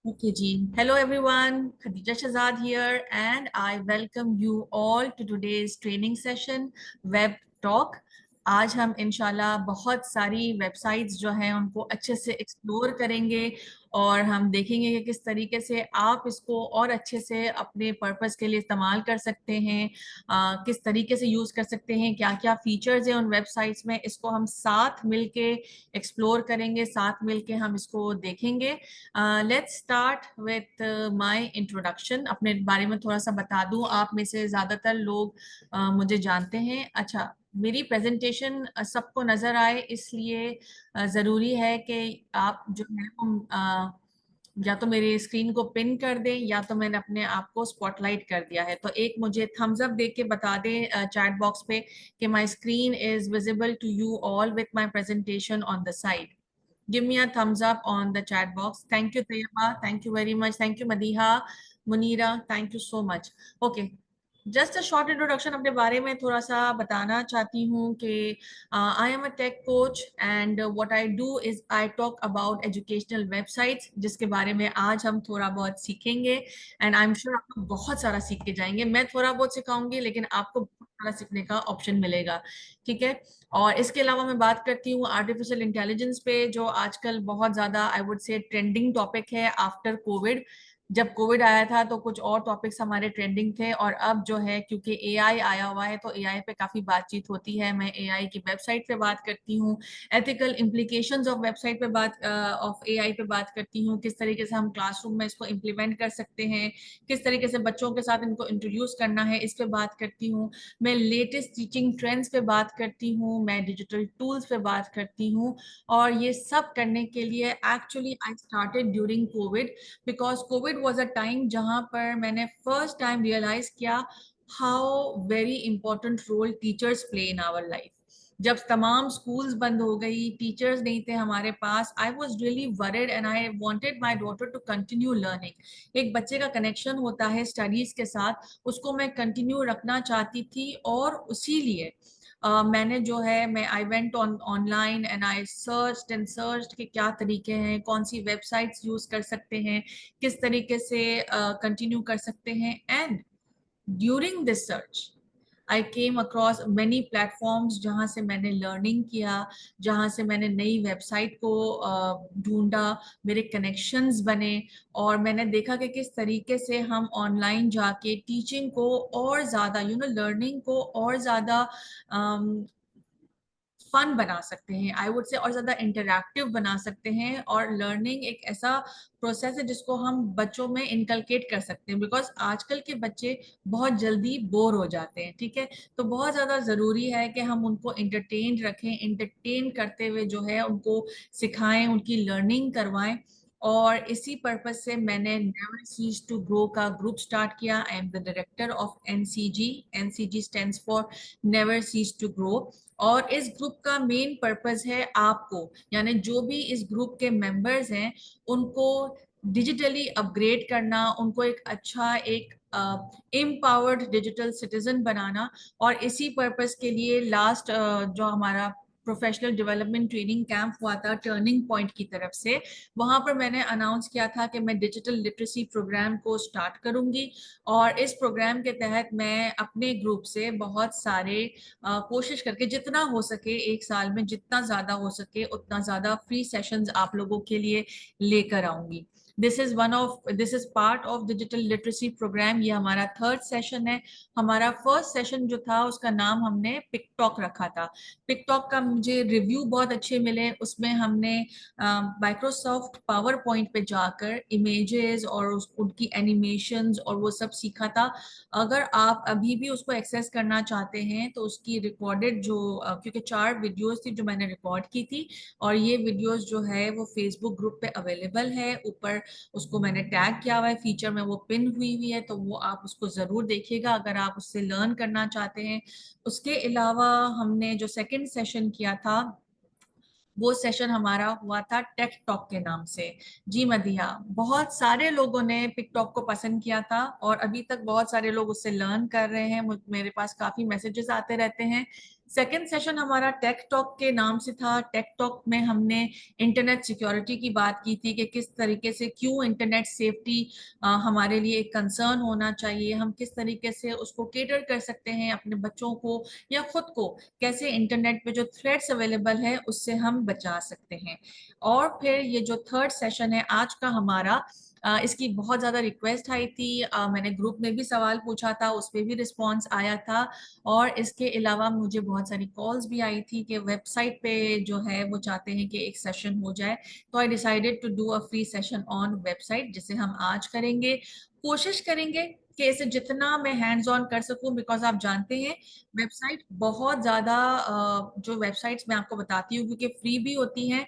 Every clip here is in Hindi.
Okay, Jean. Hello, everyone. Khadija Shahzad here, and I welcome you all to today's training session, Web Talk. आज हम इंशाल्लाह बहुत सारी वेबसाइट्स जो हैं उनको अच्छे से एक्सप्लोर करेंगे और हम देखेंगे कि किस तरीके से आप इसको और अच्छे से अपने पर्पस के लिए इस्तेमाल कर सकते हैं, किस तरीके से यूज़ कर सकते हैं, क्या क्या फीचर्स हैं उन वेबसाइट्स में, इसको हम साथ मिलके एक्सप्लोर करेंगे, साथ मिलके हम इसको देखेंगे। Let's start with my introduction. अपने बारे में थोड़ा सा बता दूं, आप में से ज्यादातर लोग मुझे जानते हैं। अच्छा, मेरी प्रेजेंटेशन सबको नजर आए इसलिए जरूरी है कि आप जो है वो या तो मेरे स्क्रीन को पिन कर दें या तो मैंने अपने आप को स्पॉटलाइट कर दिया है, तो एक मुझे थम्स अप दे के बता दें चैट बॉक्स पे कि my screen is visible to you all with my presentation on the side. Give me a thumbs up on the chat box. Thank you, Tayyaba. Thank you very much. Thank you, Madiha, Munira. Thank you so much. Okay. Just a short introduction अपने बारे में थोड़ा सा बताना चाहती हूँ कि I am a tech coach and what I do is I talk about educational websites, जिसके बारे में आज हम थोड़ा बहुत सीखेंगे एंड आई एम श्योर आपको बहुत सारा सीख के जाएंगे। मैं थोड़ा बहुत सिखाऊंगी लेकिन आपको बहुत सारा सीखने का ऑप्शन मिलेगा, ठीक है। और इसके अलावा मैं बात करती हूँ आर्टिफिशियल इंटेलिजेंस पे, जो आजकल बहुत ज्यादा I would say trending topic है आफ्टर कोविड। जब कोविड आया था तो कुछ और टॉपिक्स हमारे ट्रेंडिंग थे, और अब जो है क्योंकि एआई आया हुआ है तो एआई पे काफी बातचीत होती है। मैं एआई की वेबसाइट पे बात करती हूँ, एथिकल इम्प्लीकेशंस ऑफ वेबसाइट पे बात ऑफ एआई पे बात करती हूँ, किस तरीके से हम क्लासरूम में इसको इम्प्लीमेंट कर सकते हैं, किस तरीके से बच्चों के साथ इनको इंट्रोड्यूस करना है, इस पे बात करती हूँ। मैं लेटेस्ट टीचिंग ट्रेंड्स पे बात करती हूँ, मैं डिजिटल टूल्स पे बात करती हूँ। और ये सब करने के लिए actually I started during Covid, because Covid was a time जहां पर मैंने फर्स्ट टाइम रियलाइज किया how very important role teachers play in our life. जब तमाम स्कूल्स बंद हो गई, टीचर्स नहीं थे हमारे पास, I was really worried and I wanted my daughter to continue learning. एक बच्चे का कनेक्शन होता है स्टडीज के साथ, उसको मैं कंटिन्यू रखना चाहती थी, और उसी लिए मैंने जो है मैं I went on online and I search कि क्या तरीके हैं, कौन सी वेबसाइट्स यूज कर सकते हैं, किस तरीके से कंटिन्यू कर सकते हैं। And during this search I came across many platforms जहाँ से मैंने लर्निंग किया, जहाँ से मैंने नई वेबसाइट को ढूंढा, मेरे कनेक्शंस बने, और मैंने देखा कि किस तरीके से हम ऑनलाइन जाके टीचिंग को और ज़्यादा लर्निंग को और ज़्यादा फन बना सकते हैं, आई वुड से, और ज्यादा इंटरैक्टिव बना सकते हैं। और लर्निंग एक ऐसा प्रोसेस है जिसको हम बच्चों में इनकलकेट कर सकते हैं, बिकॉज आजकल के बच्चे बहुत जल्दी बोर हो जाते हैं, ठीक है। तो बहुत ज्यादा जरूरी है कि हम उनको इंटरटेन रखें, इंटरटेन करते हुए जो है उनको सिखाएं, उनकी लर्निंग करवाएं। और इसी पर्पज से मैंने नेवर सीज टू ग्रो का ग्रुप स्टार्ट किया। I am the director of NCG. NCG stands for never cease to grow. और इस ग्रुप का मेन पर्पस है आपको, यानी जो भी इस ग्रुप के मेंबर्स हैं, उनको डिजिटली अपग्रेड करना, उनको एक अच्छा एक एम्पावर्ड डिजिटल सिटीजन बनाना। और इसी पर्पस के लिए लास्ट जो हमारा प्रोफेशनल डेवलपमेंट ट्रेनिंग कैंप हुआ था टर्निंग पॉइंट की तरफ से, वहां पर मैंने अनाउंस किया था कि मैं डिजिटल लिटरेसी प्रोग्राम को स्टार्ट करूंगी। और इस प्रोग्राम के तहत मैं अपने ग्रुप से बहुत सारे कोशिश करके जितना हो सके, एक साल में जितना ज्यादा हो सके उतना ज्यादा फ्री सेशंस आप लोगों के लिए लेकर आऊंगी। This is part of digital literacy program. ये हमारा थर्ड सेशन है। हमारा फर्स्ट सेशन जो था उसका नाम हमने पिकटॉक रखा था। पिकटॉक का मुझे रिव्यू बहुत अच्छे मिले। उसमें हमने माइक्रोसॉफ्ट पावर पॉइंट पे जाकर इमेजेस और उनकी एनिमेशंस और वो सब सीखा था। अगर आप अभी भी उसको एक्सेस करना चाहते हैं तो उसकी रिकॉर्डेड जो क्योंकि 4 वीडियोस थी जो मैंने रिकॉर्ड की थी, और ये वीडियोस जो है वो फेसबुक ग्रुप पे अवेलेबल है। ऊपर उसको मैंने टैग किया हुआ है, फीचर में वो पिन हुई हुई है, तो वो आप उसको जरूर देखिएगा अगर आप उससे लर्न करना चाहते हैं। उसके अलावा हमने जो सेकंड सेशन किया था वो सेशन हमारा हुआ था टेक टॉक के नाम से। जी मदिया, बहुत सारे लोगों ने टिकटॉक को पसंद किया था और अभी तक बहुत सारे लोग उससे लर्न कर रहे हैं। मेरे पास काफी मैसेजेस आते रहते हैं। सेकेंड सेशन हमारा टेक टॉक के नाम से था। टेक टॉक में हमने इंटरनेट सिक्योरिटी की बात की थी कि किस तरीके से, क्यों इंटरनेट सेफ्टी हमारे लिए एक कंसर्न होना चाहिए, हम किस तरीके से उसको केटर कर सकते हैं अपने बच्चों को या खुद को, कैसे इंटरनेट पे जो थ्रेट्स अवेलेबल है उससे हम बचा सकते हैं। और फिर ये जो थर्ड सेशन है आज का हमारा, इसकी बहुत ज़्यादा रिक्वेस्ट आई थी, मैंने ग्रुप में भी सवाल पूछा था, उस पर भी रिस्पॉन्स आया था, और इसके अलावा मुझे बहुत सारी कॉल्स भी आई थी कि वेबसाइट पे जो है वो चाहते हैं कि एक सेशन हो जाए। तो I decided to do a free session on website, जिसे हम आज करेंगे। कोशिश करेंगे कि इसे जितना मैं हैंड्स ऑन कर सकूं, बिकॉज आप जानते हैं वेबसाइट बहुत ज़्यादा, जो वेबसाइट्स मैं आपको बताती हूँ क्योंकि फ्री भी होती हैं,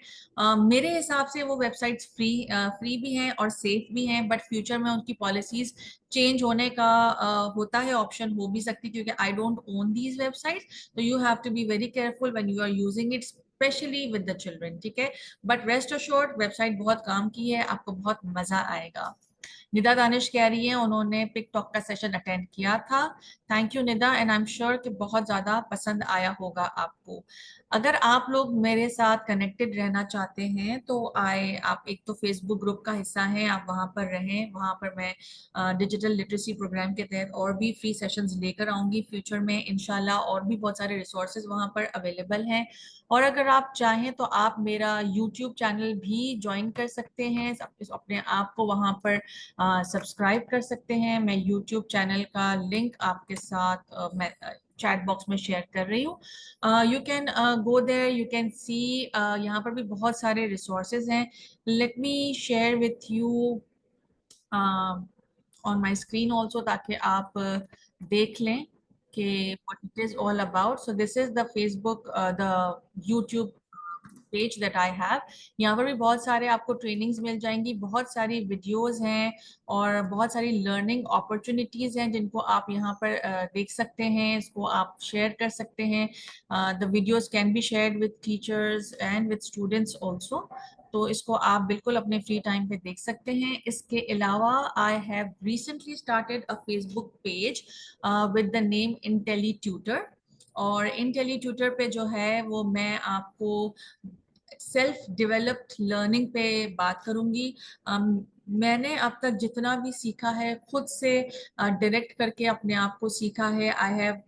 मेरे हिसाब से वो वेबसाइट्स फ्री भी हैं और सेफ भी हैं, बट फ्यूचर में उनकी पॉलिसीज चेंज होने का होता है, ऑप्शन हो भी सकती है, क्योंकि I don't own these websites. तो you have to be very careful when you are using it, specially with the children, ठीक है। बट रेस्ट अश्योर्ड, वेबसाइट बहुत काम की है, आपको बहुत मजा आएगा। निदा दानिश कह रही है उन्होंने पिक टॉक का सेशन अटेंड किया था। Thank you Nida, and I am sure कि बहुत ज्यादा पसंद आया होगा आपको। अगर आप लोग मेरे साथ कनेक्टेड रहना चाहते हैं तो आप एक तो फेसबुक ग्रुप का हिस्सा हैं, आप वहां पर रहें। वहां पर मैं डिजिटल लिटरेसी प्रोग्राम के तहत और भी फ्री सेशंस लेकर आऊंगी फ्यूचर में इंशाल्लाह, और भी बहुत सारे रिसोर्सेज वहां पर अवेलेबल हैं। और अगर आप चाहें तो आप मेरा यूट्यूब चैनल भी ज्वाइन कर सकते हैं, अपने आप को वहां पर सब्सक्राइब कर सकते हैं। मैं यूट्यूब चैनल का लिंक आपके साथ मैं चैट बॉक्स में शेयर कर रही हूँ। You can go there, you can see, यहाँ पर भी बहुत सारे रिसोर्सेज हैं। Let me share with you on my screen also, ताकि आप देख लें कि what it is all about. So this is the Facebook, the YouTube page that I have. यहाँ पर भी बहुत सारे आपको ट्रेनिंग्स मिल जाएंगी, बहुत सारी वीडियोस हैं और बहुत सारी लर्निंग अपॉर्चुनिटीज हैं जिनको आप यहाँ पर देख सकते हैं, इसको आप शेयर कर सकते हैं। The videos can be shared with teachers and with students also. तो इसको आप बिल्कुल अपने फ्री टाइम पे देख सकते हैं। इसके अलावा I have recently started a Facebook page with the name Intelli tutor, और इंटेली ट्यूटर पे जो है वो मैं आपको सेल्फ डेवलप्ड लर्निंग पे बात करूंगी। मैंने अब तक जितना भी सीखा है खुद से डायरेक्ट करके अपने आप को सीखा है। आई हैव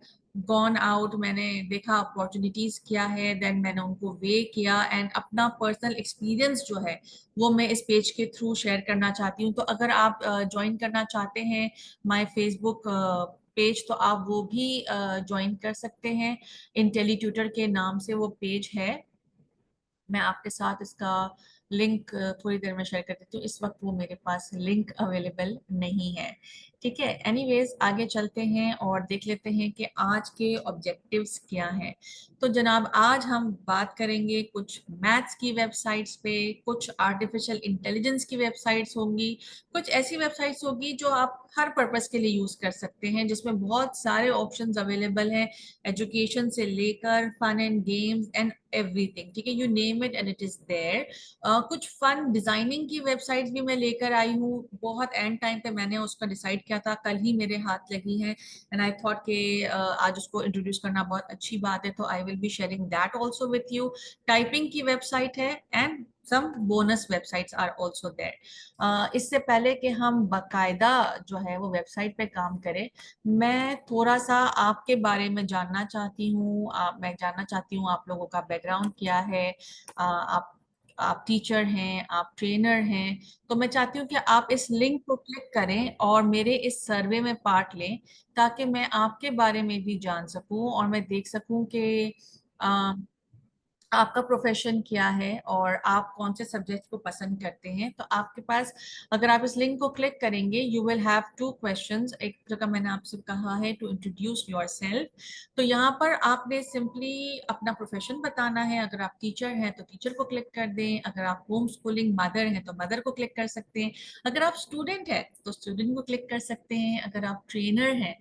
गॉन आउट, मैंने देखा अपॉर्चुनिटीज क्या है, देन मैंने उनको वे किया, एंड अपना पर्सनल एक्सपीरियंस जो है वो मैं इस पेज के थ्रू शेयर करना चाहती हूँ। तो अगर आप ज्वाइन करना चाहते हैं माय फेसबुक पेज, तो आप वो भी ज्वाइन कर सकते हैं। इंटेली ट्यूटर के नाम से वो पेज है। मैं आपके साथ इसका लिंक थोड़ी देर में शेयर कर देती हूँ, इस वक्त वो मेरे पास लिंक अवेलेबल नहीं है, ठीक है। एनीवेज आगे चलते हैं और देख लेते हैं कि आज के ऑब्जेक्टिव्स क्या हैं। तो जनाब आज हम बात करेंगे कुछ मैथ्स की वेबसाइट्स पे, कुछ आर्टिफिशियल इंटेलिजेंस की वेबसाइट्स होंगी, कुछ ऐसी वेबसाइट्स होगी जो आप हर पर्पस के लिए यूज कर सकते हैं, जिसमें बहुत सारे ऑप्शंस अवेलेबल हैं, एजुकेशन से लेकर fun and games and everything, ठीक है, you name it and it is there. कुछ फन डिजाइनिंग की वेबसाइट्स भी मैं लेकर आई हूँ, बहुत एंड टाइम पे मैंने उसका डिसाइड किया था, कल ही मेरे हाथ लगी है, एंड आई थॉट कि आज उसको इंट्रोड्यूस करना बहुत अच्छी बात है, तो I will be sharing that also with you. Typing की वेबसाइट है and some bonus websites are also there. इससे पहले कि हम बाकायदा जो है वो वेबसाइट पे काम करें, मैं थोड़ा सा आपके बारे में जानना चाहती हूँ। मैं जानना चाहती हूँ आप लोगों का बैकग्राउंड क्या है। आप टीचर हैं, आप ट्रेनर हैं, तो मैं चाहती हूँ कि आप इस लिंक को क्लिक करें और मेरे इस सर्वे में पार्ट लें, ताकि मैं आपके बारे में भी जान सकूं और मैं देख सकूं कि आपका प्रोफेशन क्या है और आप कौन से सब्जेक्ट को पसंद करते हैं। तो आपके पास, अगर आप इस लिंक को क्लिक करेंगे, you will have two questions. एक जगह मैंने आपसे कहा है टू इंट्रोड्यूस योरसेल्फ, तो यहाँ पर आपने सिंपली अपना प्रोफेशन बताना है। अगर आप टीचर हैं तो टीचर को क्लिक कर दें, अगर आप होम स्कूलिंग मदर हैं तो मदर को क्लिक कर सकते हैं, अगर आप स्टूडेंट हैं तो स्टूडेंट को क्लिक कर सकते हैं, अगर आप ट्रेनर हैं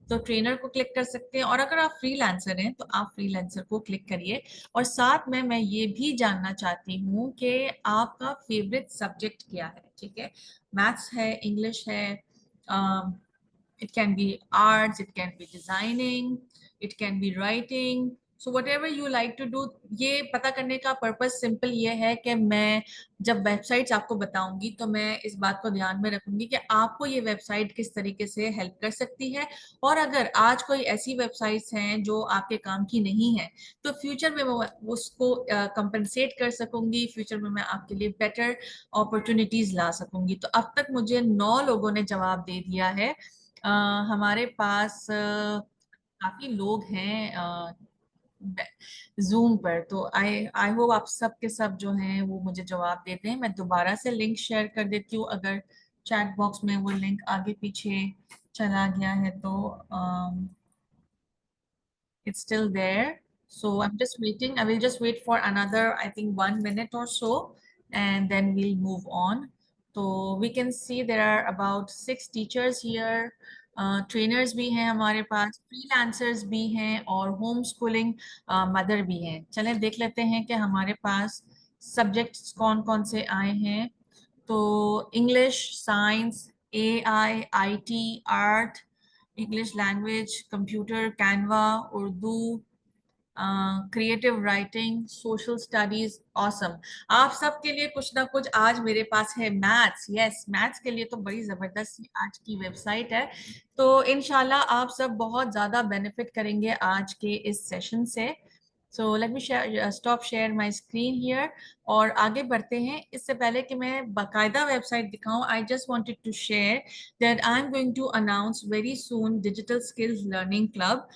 तो ट्रेनर को क्लिक कर सकते हैं, और अगर आप फ्रीलांसर हैं तो आप फ्रीलांसर को क्लिक करिए। और साथ में मैं ये भी जानना चाहती हूँ कि आपका फेवरेट सब्जेक्ट क्या है, ठीक है। मैथ्स है, इंग्लिश है, it can be arts, it can be designing, it can be writing, so whatever you like to do, ये पता करने का पर्पस सिंपल ये है कि मैं जब वेबसाइट्स आपको बताऊंगी तो मैं इस बात को ध्यान में रखूंगी कि आपको ये वेबसाइट किस तरीके से हेल्प कर सकती है, और अगर आज कोई ऐसी वेबसाइट्स हैं जो आपके काम की नहीं है तो फ्यूचर में मैं उसको कंपनसेट कर सकूंगी, फ्यूचर में मैं आपके लिए बेटर अपॉर्चुनिटीज ला सकूंगी। तो अब तक मुझे 9 लोगों ने जवाब दे दिया है। हमारे पास काफी लोग हैं जूम पर, तो आई आई होप आप सब के सब जो हैं वो मुझे जवाब देते हैं। मैं दोबारा से लिंक शेयर कर देती हूँ, अगर चैट बॉक्स में वो लिंक आगे पीछे चला गया है तो it's still there. So I'm just waiting. I will just wait for another, I think, 1 minute or so, and then we'll move on. So we can see there are about 6 teachers here. Trainers भी हैं हमारे पास, फ्रीलांसर्स भी हैं और होम स्कूलिंग मदर भी हैं। चलें देख लेते हैं कि हमारे पास सब्जेक्ट्स कौन कौन से आए हैं। तो English, science, AI, IT, art, English language, computer, Canva, Urdu, creative writing, social studies. Awesome. आप सबके लिए कुछ ना कुछ आज मेरे पास है। मैथ्स, यस, मैथ्स के लिए तो बड़ी जबरदस्त आज की वेबसाइट है। तो इनशाला आप सब बहुत ज्यादा बेनिफिट करेंगे आज के इस सेशन से। So let me stop share my screen here और आगे बढ़ते हैं। इससे पहले कि मैं बाकायदा वेबसाइट दिखाऊं, I just wanted to share that I am going to announce very soon digital skills learning club.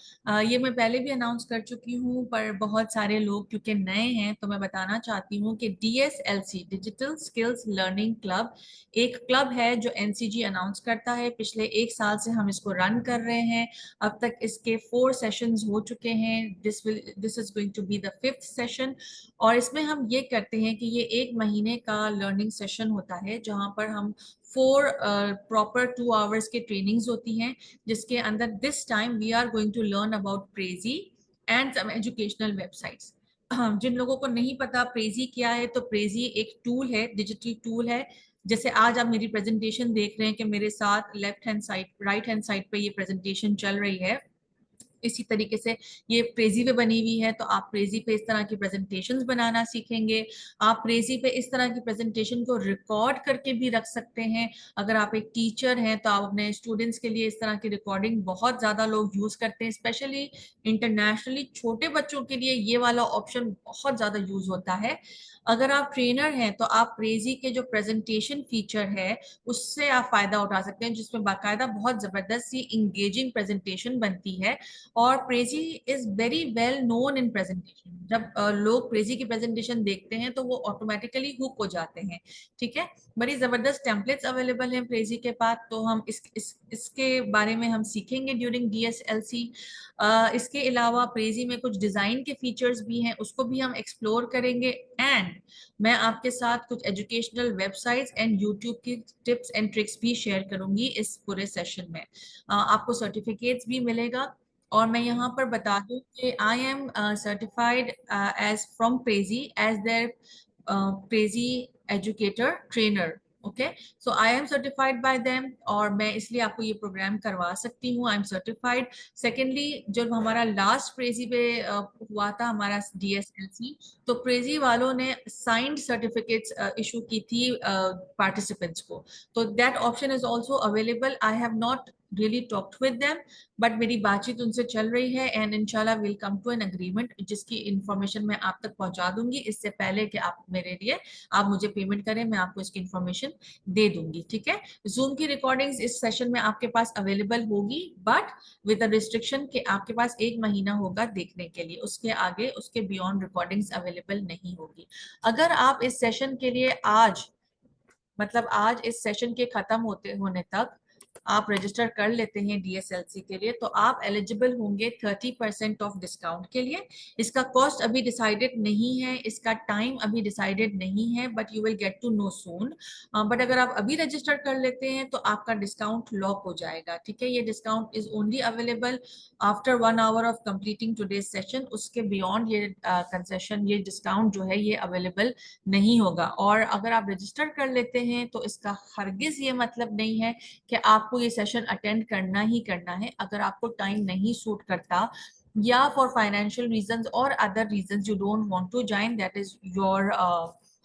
ये मैं पहले भी अनाउंस कर चुकी हूँ, पर बहुत सारे लोग क्योंकि नए हैं तो मैं बताना चाहती हूँ कि DSLC digital skills learning club एक क्लब है जो NCG अनाउंस करता है। पिछले 1 साल से हम इसको रन कर रहे हैं। अब तक इसके 4 सेशंस हो चुके हैं। This is going to be the 5th session. और इसमें हम ये करते हैं कि ये 1 महीने का लर्निंग सेशन होता है जहाँ पर हम 4 प्रॉपर 2 आवर्स की ट्रेनिंग्स होती हैं, जिसके अंदर this time we are going to learn about Prezi and some educational websites. जिन लोगों को नहीं पता प्रेजी क्या है, तो प्रेजी एक टूल है, डिजिटल टूल है। जैसे आज आप मेरी प्रेजेंटेशन देख रहे हैं कि मेरे साथ left hand side, right hand side पे ये प्रेजेंटेशन चल रही है, इसी तरीके से ये प्रेजी पे बनी हुई है। तो आप प्रेजी पे इस तरह की प्रेजेंटेशंस बनाना सीखेंगे। आप प्रेजी पे इस तरह की प्रेजेंटेशन को रिकॉर्ड करके भी रख सकते हैं। अगर आप एक टीचर हैं तो आप अपने स्टूडेंट्स के लिए इस तरह की रिकॉर्डिंग बहुत ज्यादा लोग यूज करते हैं, स्पेशली इंटरनेशनली छोटे बच्चों के लिए ये वाला ऑप्शन बहुत ज्यादा यूज होता है। अगर आप ट्रेनर हैं तो आप प्रेजी के जो प्रेजेंटेशन फीचर है उससे आप फायदा उठा सकते हैं, जिसमें बाकायदा बहुत जबरदस्त सी इंगेजिंग प्रेजेंटेशन बनती है। और Prezi is very well known in presentation. जब लोग प्रेजी की प्रेजेंटेशन देखते हैं तो वो ऑटोमेटिकली हुक हो जाते हैं। ठीक है, बड़ी जबरदस्त टेम्पलेट्स अवेलेबल हैं प्रेजी के पास, तो हम इसके बारे में हम सीखेंगे ड्यूरिंग DSLC। इसके अलावा प्रेजी में कुछ डिजाइन के फीचर्स भी हैं, उसको भी हम एक्सप्लोर करेंगे। एंड मैं आपके साथ कुछ एजुकेशनल वेबसाइट्स एंड यूट्यूब की टिप्स एंड ट्रिक्स भी शेयर करूंगी इस पूरे सेशन में। आपको सर्टिफिकेट्स भी मिलेगा। और मैं यहाँ पर बता दूं कि I am certified as from Prezi as their Prezi educator trainer. Okay, so I am certified by them और मैं इसलिए आपको ये प्रोग्राम करवा सकती हूँ। आई एम सर्टिफाइड। सेकेंडली, जब हमारा लास्ट प्रेजी पे हुआ था हमारा DSLC, तो प्रेजी वालों ने साइंड सर्टिफिकेट्स इशू की थी पार्टिसिपेंट्स को। तो that option is also available. I have not really talked with them, but मेरी बातचीत उनसे चल रही है एंड इंशाल्लाह will come to an agreement, जिसकी इंफॉर्मेशन मैं आप तक पहुंचा दूंगी इससे पहले कि आप मेरे लिए आप मुझे पेमेंट करें, मैं आपको इसकी इंफॉर्मेशन दे दूंगी। ठीक है, जूम की रिकॉर्डिंग्स इस सेशन में आपके पास अवेलेबल होगी, बट विद अ रिस्ट्रिक्शन कि आपके पास 1 महीना होगा देखने के लिए, उसके आगे उसके बियॉन्ड रिकॉर्डिंग्स अवेलेबल नहीं होगी। अगर आप इस सेशन के लिए आज, मतलब आज इस सेशन के खत्म होने तक आप रजिस्टर कर लेते हैं DSLC के लिए, तो आप एलिजिबल होंगे 30% ऑफ डिस्काउंट के लिए। इसका कॉस्ट अभी डिसाइडेड नहीं है, इसका टाइम अभी डिसाइडेड नहीं है, but you will get to know soon. But अगर आप अभी रजिस्टर कर लेते हैं तो आपका डिस्काउंट लॉक हो जाएगा। ठीक है, ये discount is only available after 1 hour of completing today's session. उसके बियॉन्ड ये कंसेशन, ये डिस्काउंट जो है ये अवेलेबल नहीं होगा। और अगर आप रजिस्टर कर लेते हैं तो इसका हरगिज ये मतलब नहीं है कि आपको ये सेशन अटेंड करना ही करना है। अगर आपको टाइम नहीं सूट करता या फॉर फाइनेंशियल रीजंस और other reasons you don't want to join, that is your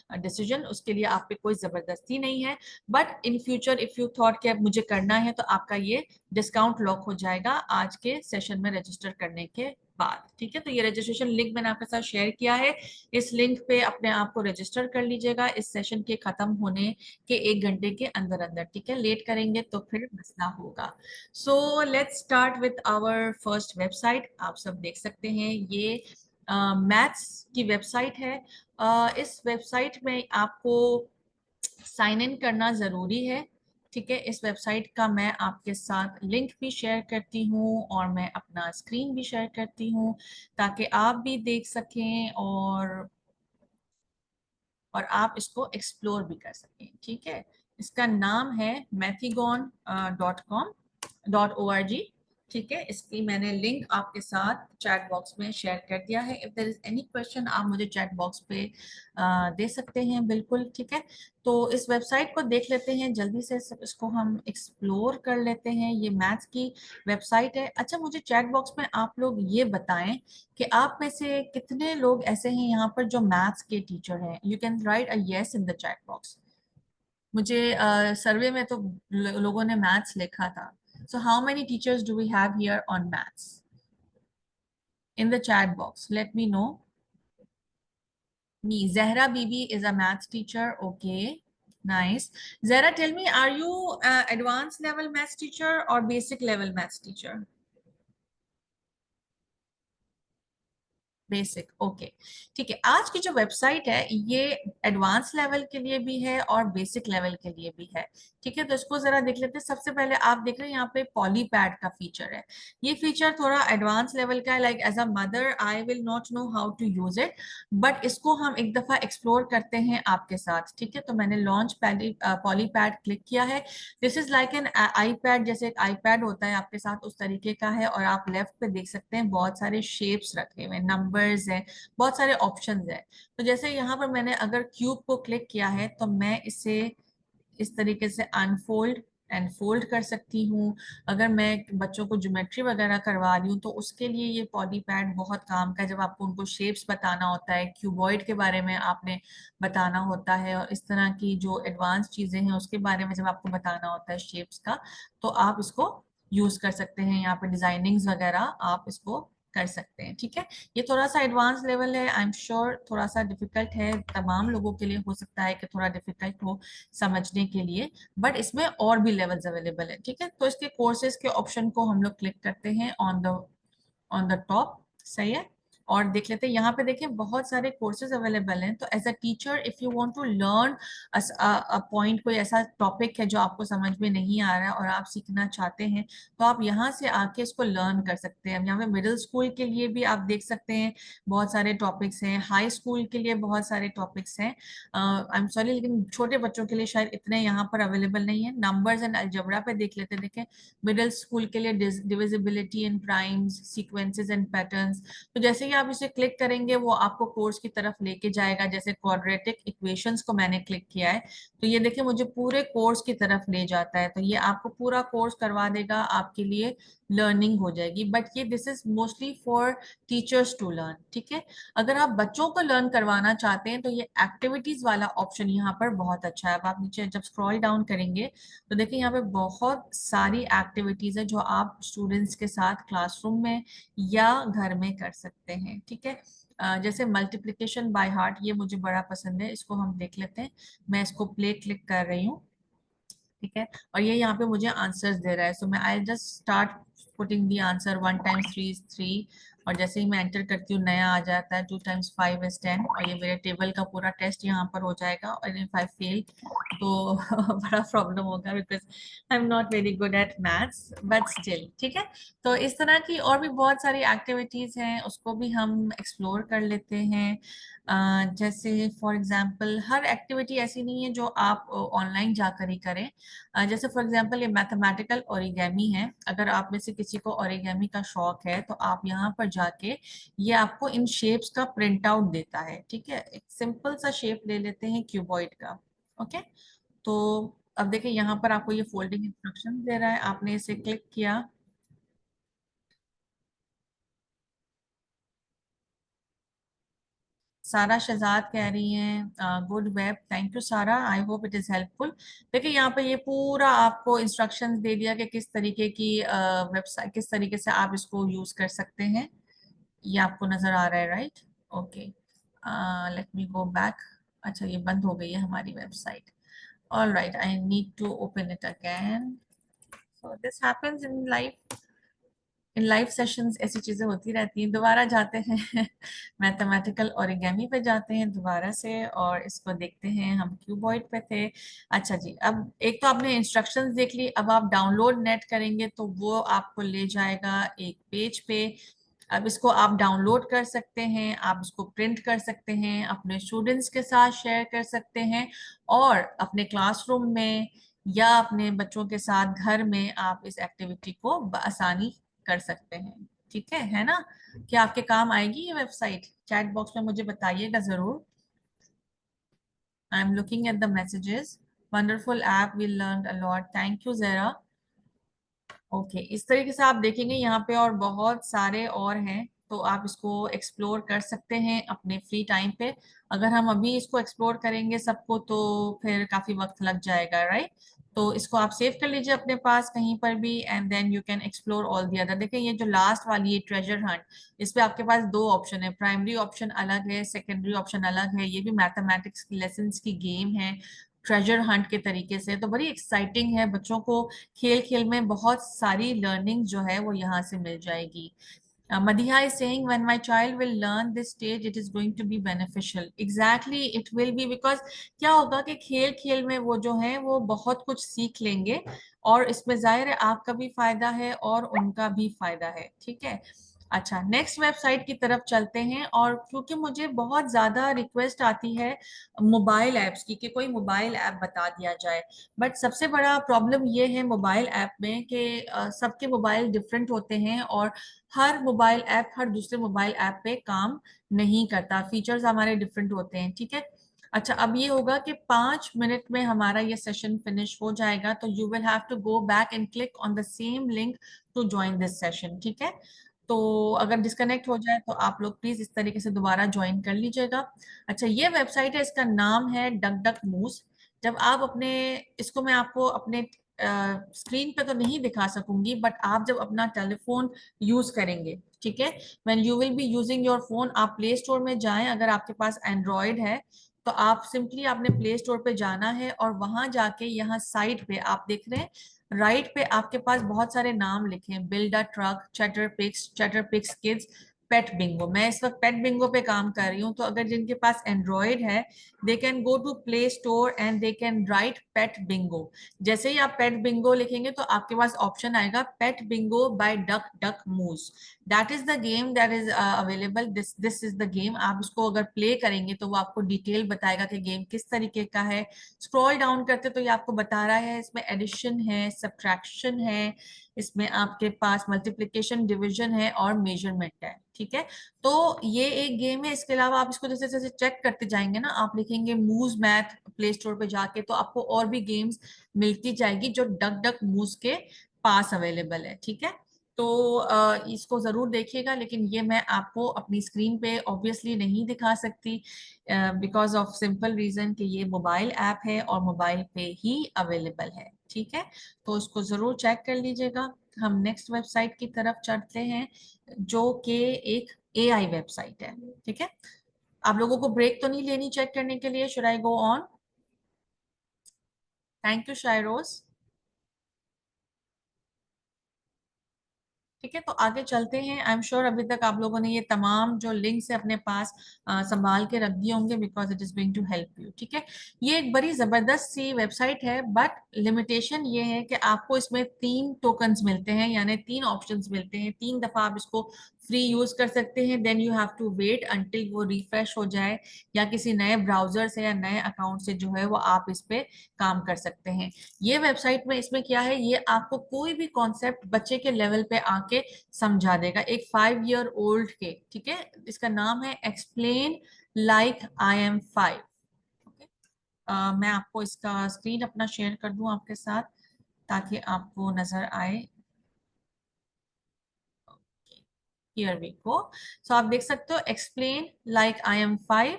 decision, उसके लिए आप पे कोई जबरदस्ती नहीं है। But in future if you thought कि अब मुझे करना है तो आपका ये डिस्काउंट लॉक हो जाएगा आज के सेशन में रजिस्टर करने के बाद। ठीक है, तो ये रजिस्ट्रेशन लिंक मैंने आपके साथ शेयर किया है, इस लिंक पे अपने आप को रजिस्टर कर लीजिएगा इस सेशन के खत्म होने के 1 घंटे के अंदर अंदर। ठीक है, लेट करेंगे तो फिर मसला होगा। So let's start with our first website. आप सब देख सकते हैं ये मैथ्स की वेबसाइट है। इस वेबसाइट में आपको साइन इन करना जरूरी है। ठीक है, इस वेबसाइट का मैं आपके साथ लिंक भी शेयर करती हूँ और मैं अपना स्क्रीन भी शेयर करती हूँ ताकि आप भी देख सकें और आप इसको एक्सप्लोर भी कर सकें। ठीक है, इसका नाम है mathegone.com.org। ठीक है, इसकी मैंने लिंक आपके साथ चैट बॉक्स में शेयर कर दिया है। If there is any question आप मुझे चैट बॉक्स पे दे सकते हैं बिल्कुल। ठीक है, तो इस वेबसाइट को देख लेते हैं जल्दी से, इसको हम एक्सप्लोर कर लेते हैं। ये मैथ्स की वेबसाइट है। अच्छा, मुझे चैट बॉक्स में आप लोग ये बताएं कि आप में से कितने लोग ऐसे हैं यहाँ पर जो मैथ्स के टीचर हैं। You can write a yes in the chat box. मुझे सर्वे में तो लोगों ने मैथ्स लिखा था। So how many teachers do we have here on maths? In the chat box let me know. Me, Zahra Bibi is a maths teacher. Okay, nice. Zahra, tell me, are you advanced level maths teacher or basic level maths teacher? Basic, okay. ठीक है, आज की जो वेबसाइट है ये एडवांस लेवल के लिए भी है और बेसिक लेवल के लिए भी है। ठीक है, तो इसको जरा देख लेते हैं। सबसे पहले आप देख रहे हैं यहाँ पे पॉलीपैड का फीचर है। ये फीचर थोड़ा एडवांस लेवल का है। Like as a mother I will not know how to use it, but इसको हम एक दफा एक्सप्लोर करते हैं आपके साथ। ठीक है, तो मैंने लॉन्च पॉलीपैड क्लिक किया है। This is like an iPad, जैसे एक आईपैड होता है आपके साथ उस तरीके का है। और आप लेफ्ट पे देख सकते हैं बहुत सारे शेप्स रखे हुए, नंबर्स हैं, बहुत सारे ऑप्शंस हैं। तो जैसे यहाँ पर मैंने अगर क्यूब को क्लिक किया है तो मैं इसे इस तरीके से अनफोल्ड एंड फोल्ड कर सकती हूँ। अगर मैं बच्चों को ज्योमेट्री वगैरह करवा रही हूँ तो उसके लिए ये पॉलीपैड बहुत काम का है। जब आपको उनको शेप्स बताना होता है, क्यूबॉइड के बारे में आपने बताना होता है और इस तरह की जो एडवांस चीजें हैं उसके बारे में जब आपको बताना होता है शेप्स का, तो आप इसको यूज कर सकते हैं। यहाँ पे डिजाइनिंग्स वगैरह आप इसको कर सकते हैं। ठीक है, ये थोड़ा सा एडवांस लेवल है। आई एम श्योर थोड़ा सा डिफिकल्ट है, तमाम लोगों के लिए हो सकता है कि थोड़ा डिफिकल्ट हो समझने के लिए, बट इसमें और भी लेवल्स अवेलेबल है। ठीक है, तो इसके कोर्सेज के ऑप्शन को हम लोग क्लिक करते हैं ऑन द टॉप। सही है, और देख लेते हैं यहाँ पे। देखिए बहुत सारे कोर्सेज अवेलेबल हैं। तो as a teacher if you want to learn a point, कोई ऐसा टॉपिक है जो आपको समझ में नहीं आ रहा है और आप सीखना चाहते हैं, तो आप यहाँ से आके इसको लर्न कर सकते हैं। यहाँ पे मिडिल स्कूल के लिए भी आप देख सकते हैं बहुत सारे टॉपिक्स हैं, हाई स्कूल के लिए बहुत सारे टॉपिक्स हैं। आई एम सॉरी, लेकिन छोटे बच्चों के लिए शायद इतने यहाँ पर अवेलेबल नहीं है। नंबर्स एंड अलजेब्रा पे देख लेते हैं। देखें, मिडिल स्कूल के लिए divisibility and primes, sequences and patterns. तो जैसे ही आप इसे क्लिक करेंगे वो आपको कोर्स की तरफ लेके जाएगा। जैसे क्वाड्रेटिक इक्वेशंस को मैंने क्लिक किया है तो ये देखिए मुझे पूरे कोर्स की तरफ ले जाता है। तो ये आपको पूरा कोर्स करवा देगा, आपके लिए लर्निंग हो जाएगी। बट ये this is mostly for teachers to learn. ठीक है, अगर आप बच्चों को लर्न करवाना चाहते हैं तो ये एक्टिविटीज वाला ऑप्शन यहाँ पर बहुत अच्छा है। अब आप नीचे जब स्क्रॉल डाउन करेंगे तो देखिए यहाँ पे बहुत सारी एक्टिविटीज है जो आप स्टूडेंट्स के साथ क्लासरूम में या घर में कर सकते हैं। ठीक है, जैसे मल्टीप्लिकेशन बाय हार्ट, ये मुझे बड़ा पसंद है, इसको हम देख लेते हैं। मैं इसको प्ले क्लिक कर रही हूँ। ठीक है, और ये यहाँ पे मुझे आंसर्स दे रहा है। सो मैं I just start putting the answer. 1 times 3 is 3, और जैसे ही मैं एंटर करती हूँ नया आ जाता है। 2 times 5 is 10, और ये मेरे टेबल का पूरा टेस्ट यहाँ पर हो जाएगा। और इफ आई फेल तो बड़ा प्रॉब्लम होगा because I am not very good at maths, but still ठीक है। तो इस तरह की और भी बहुत सारी एक्टिविटीज हैं, उसको भी हम एक्सप्लोर कर लेते हैं। जैसे फॉर एग्जांपल हर एक्टिविटी ऐसी नहीं है जो आप ऑनलाइन जाकर ही करें। जैसे फॉर एग्जांपल ये मैथमेटिकल ओरिगेमी है। अगर आप में से किसी को ओरिगेमी का शौक है तो आप यहाँ पर जाके, ये आपको इन शेप्स का प्रिंट आउट देता है। ठीक है, एक सिंपल सा शेप ले लेते हैं क्यूबॉइड का। ओके, तो अब देखिए यहाँ पर आपको ये फोल्डिंग इंस्ट्रक्शन दे रहा है। आपने इसे क्लिक किया सारा शहजाद कह रही हैं गुड वेब, थैंक यू सारा, I hope it is helpful. देखिए यहाँ पे ये पूरा आपको इंस्ट्रक्शंस दे दिया कि किस तरीके की वेबसाइट, किस तरीके से आप इसको यूज कर सकते हैं। ये आपको नजर आ रहा है, right? Okay, let me go back. अच्छा, ये बंद हो गई है हमारी website. All right, I need to open it again. So this happens in live sessions, ऐसी चीजें होती रहती हैं। दोबारा जाते हैं मैथमेटिकल ओरिगेमी पे जाते हैं दोबारा से, और इसको देखते हैं। हम क्यूबॉइड पे थे। अच्छा जी, अब एक तो आपने इंस्ट्रक्शंस देख ली, अब आप डाउनलोड नेट करेंगे तो वो आपको ले जाएगा एक पेज पे। अब इसको आप डाउनलोड कर सकते हैं, आप इसको प्रिंट कर सकते हैं, अपने स्टूडेंट्स के साथ शेयर कर सकते हैं, और अपने क्लासरूम में या अपने बच्चों के साथ घर में आप इस एक्टिविटी को आसानी कर सकते हैं। ठीक है ना? क्या आपके काम आएगी ये वेबसाइट? चैट बॉक्स में मुझे बताइएगा जरूर। I am looking at the messages. Wonderful app, we learn a lot, thank you जरा। ओके, इस तरीके से आप देखेंगे यहाँ पे और बहुत सारे और हैं, तो आप इसको एक्सप्लोर कर सकते हैं अपने फ्री टाइम पे। अगर हम अभी इसको एक्सप्लोर करेंगे सबको तो फिर काफी वक्त लग जाएगा, राइट? तो इसको आप सेव कर लीजिए अपने पास कहीं पर भी, and then you can explore all the other. देखिए ये जो लास्ट वाली है ट्रेजर हंट, इस पे आपके पास दो ऑप्शन है, प्राइमरी ऑप्शन अलग है, सेकेंडरी ऑप्शन अलग है। ये भी मैथमेटिक्स की लेसन्स की गेम है ट्रेजर हंट के तरीके से, तो बड़ी एक्साइटिंग है। बच्चों को खेल खेल में बहुत सारी लर्निंग जो है वो यहाँ से मिल जाएगी। Madiha is saying when my child will learn this stage it is going to be beneficial. Exactly, it will be, because क्या होगा कि खेल खेल में वो जो है वो बहुत कुछ सीख लेंगे, और इसमें जाहिर है आपका भी फायदा है और उनका भी फायदा है। ठीक है। अच्छा, नेक्स्ट वेबसाइट की तरफ चलते हैं। और क्योंकि मुझे बहुत ज्यादा रिक्वेस्ट आती है मोबाइल ऐप्स की कि कोई मोबाइल ऐप बता दिया जाए, बट सबसे बड़ा प्रॉब्लम ये है मोबाइल ऐप में कि सबके मोबाइल डिफरेंट होते हैं, और हर मोबाइल ऐप हर दूसरे मोबाइल ऐप पे काम नहीं करता, फीचर्स हमारे डिफरेंट होते हैं। ठीक है। अच्छा, अब ये होगा कि 5 मिनट में हमारा ये सेशन फिनिश हो जाएगा, तो you will have to go back and click on the same link to join this session. ठीक है। तो अगर डिस्कनेक्ट हो जाए तो आप लोग प्लीज इस तरीके से दोबारा ज्वाइन कर लीजिएगा। अच्छा, ये वेबसाइट है, इसका नाम है डक डक मूस। जब आप अपने, इसको मैं आपको अपने स्क्रीन पे तो नहीं दिखा सकूंगी, बट आप जब अपना टेलीफोन यूज करेंगे, ठीक है, when you will be using your phone, आप प्ले स्टोर में जाएं। अगर आपके पास एंड्रॉयड है तो आप सिंपली आपने प्ले स्टोर पे जाना है, और वहां जाके यहाँ साइड पे आप देख रहे हैं राइट पे आपके पास बहुत सारे नाम लिखे हैं, build a truck, chatter pix kids, pet bingo. मैं इस वक्त पेट बिंगो पे काम कर रही हूँ, तो अगर जिनके पास एंड्रॉयड है they can go to play store and they can write pet bingo. जैसे ही आप पेट बिंगो लिखेंगे तो आपके पास ऑप्शन आएगा पेट बिंगो बाय डक डक मूज। That is the game that is available, this is the game. आप इसको अगर प्ले करेंगे तो वो आपको डिटेल बताएगा कि गेम किस तरीके का है। स्क्रॉल डाउन करते तो ये आपको बता रहा है इसमें एडिशन है, सब्ट्रैक्शन है, इसमें आपके पास मल्टीप्लिकेशन, डिवीजन है, और मेजरमेंट है। ठीक है। तो ये एक गेम है। इसके अलावा आप इसको जैसे जैसे चेक करते जाएंगे ना, आप लिखेंगे मूज मैथ प्ले स्टोर पे जाके, तो आपको और भी गेम्स मिलती जाएगी जो डक डक मूज के पास अवेलेबल है। ठीक है। तो इसको जरूर देखिएगा, लेकिन ये मैं आपको अपनी स्क्रीन पे ऑब्वियसली नहीं दिखा सकती, बिकॉज ऑफ सिंपल रीजन कि ये मोबाइल ऐप है और मोबाइल पे ही अवेलेबल है। ठीक है। तो इसको जरूर चेक कर लीजिएगा। हम नेक्स्ट वेबसाइट की तरफ चलते हैं, जो कि एक एआई वेबसाइट है। ठीक है। आप लोगों को ब्रेक तो नहीं लेनी चेक करने के लिए? Should I go on? Thank you Shairoz. ठीक है, तो आगे चलते हैं। आई एम श्योर अभी तक आप लोगों ने ये तमाम जो लिंक्स है अपने पास संभाल के रख दिए होंगे, because it is going to help you. ठीक है। ये एक बड़ी जबरदस्त सी वेबसाइट है, बट लिमिटेशन ये है कि आपको इसमें 3 टोकन्स मिलते हैं, यानी 3 ऑप्शंस मिलते हैं। 3 दफा आप इसको फ्री यूज कर सकते हैं, then you have to wait until वो रिफ्रेश हो जाए, या किसी नए ब्राउजर से या नए अकाउंट से जो है वो आप इस पे काम कर सकते हैं। ये वेबसाइट में इसमें क्या है, ये आपको कोई भी कॉन्सेप्ट बच्चे के लेवल पे आके समझा देगा, एक 5 ईयर ओल्ड के। ठीक है। इसका नाम है एक्सप्लेन लाइक आई एम 5। मैं आपको इसका स्क्रीन अपना शेयर कर दूं आपके साथ ताकि आपको नजर आए। Here we go. सो आप देख सकते हो एक्सप्लेन लाइक आई एम 5,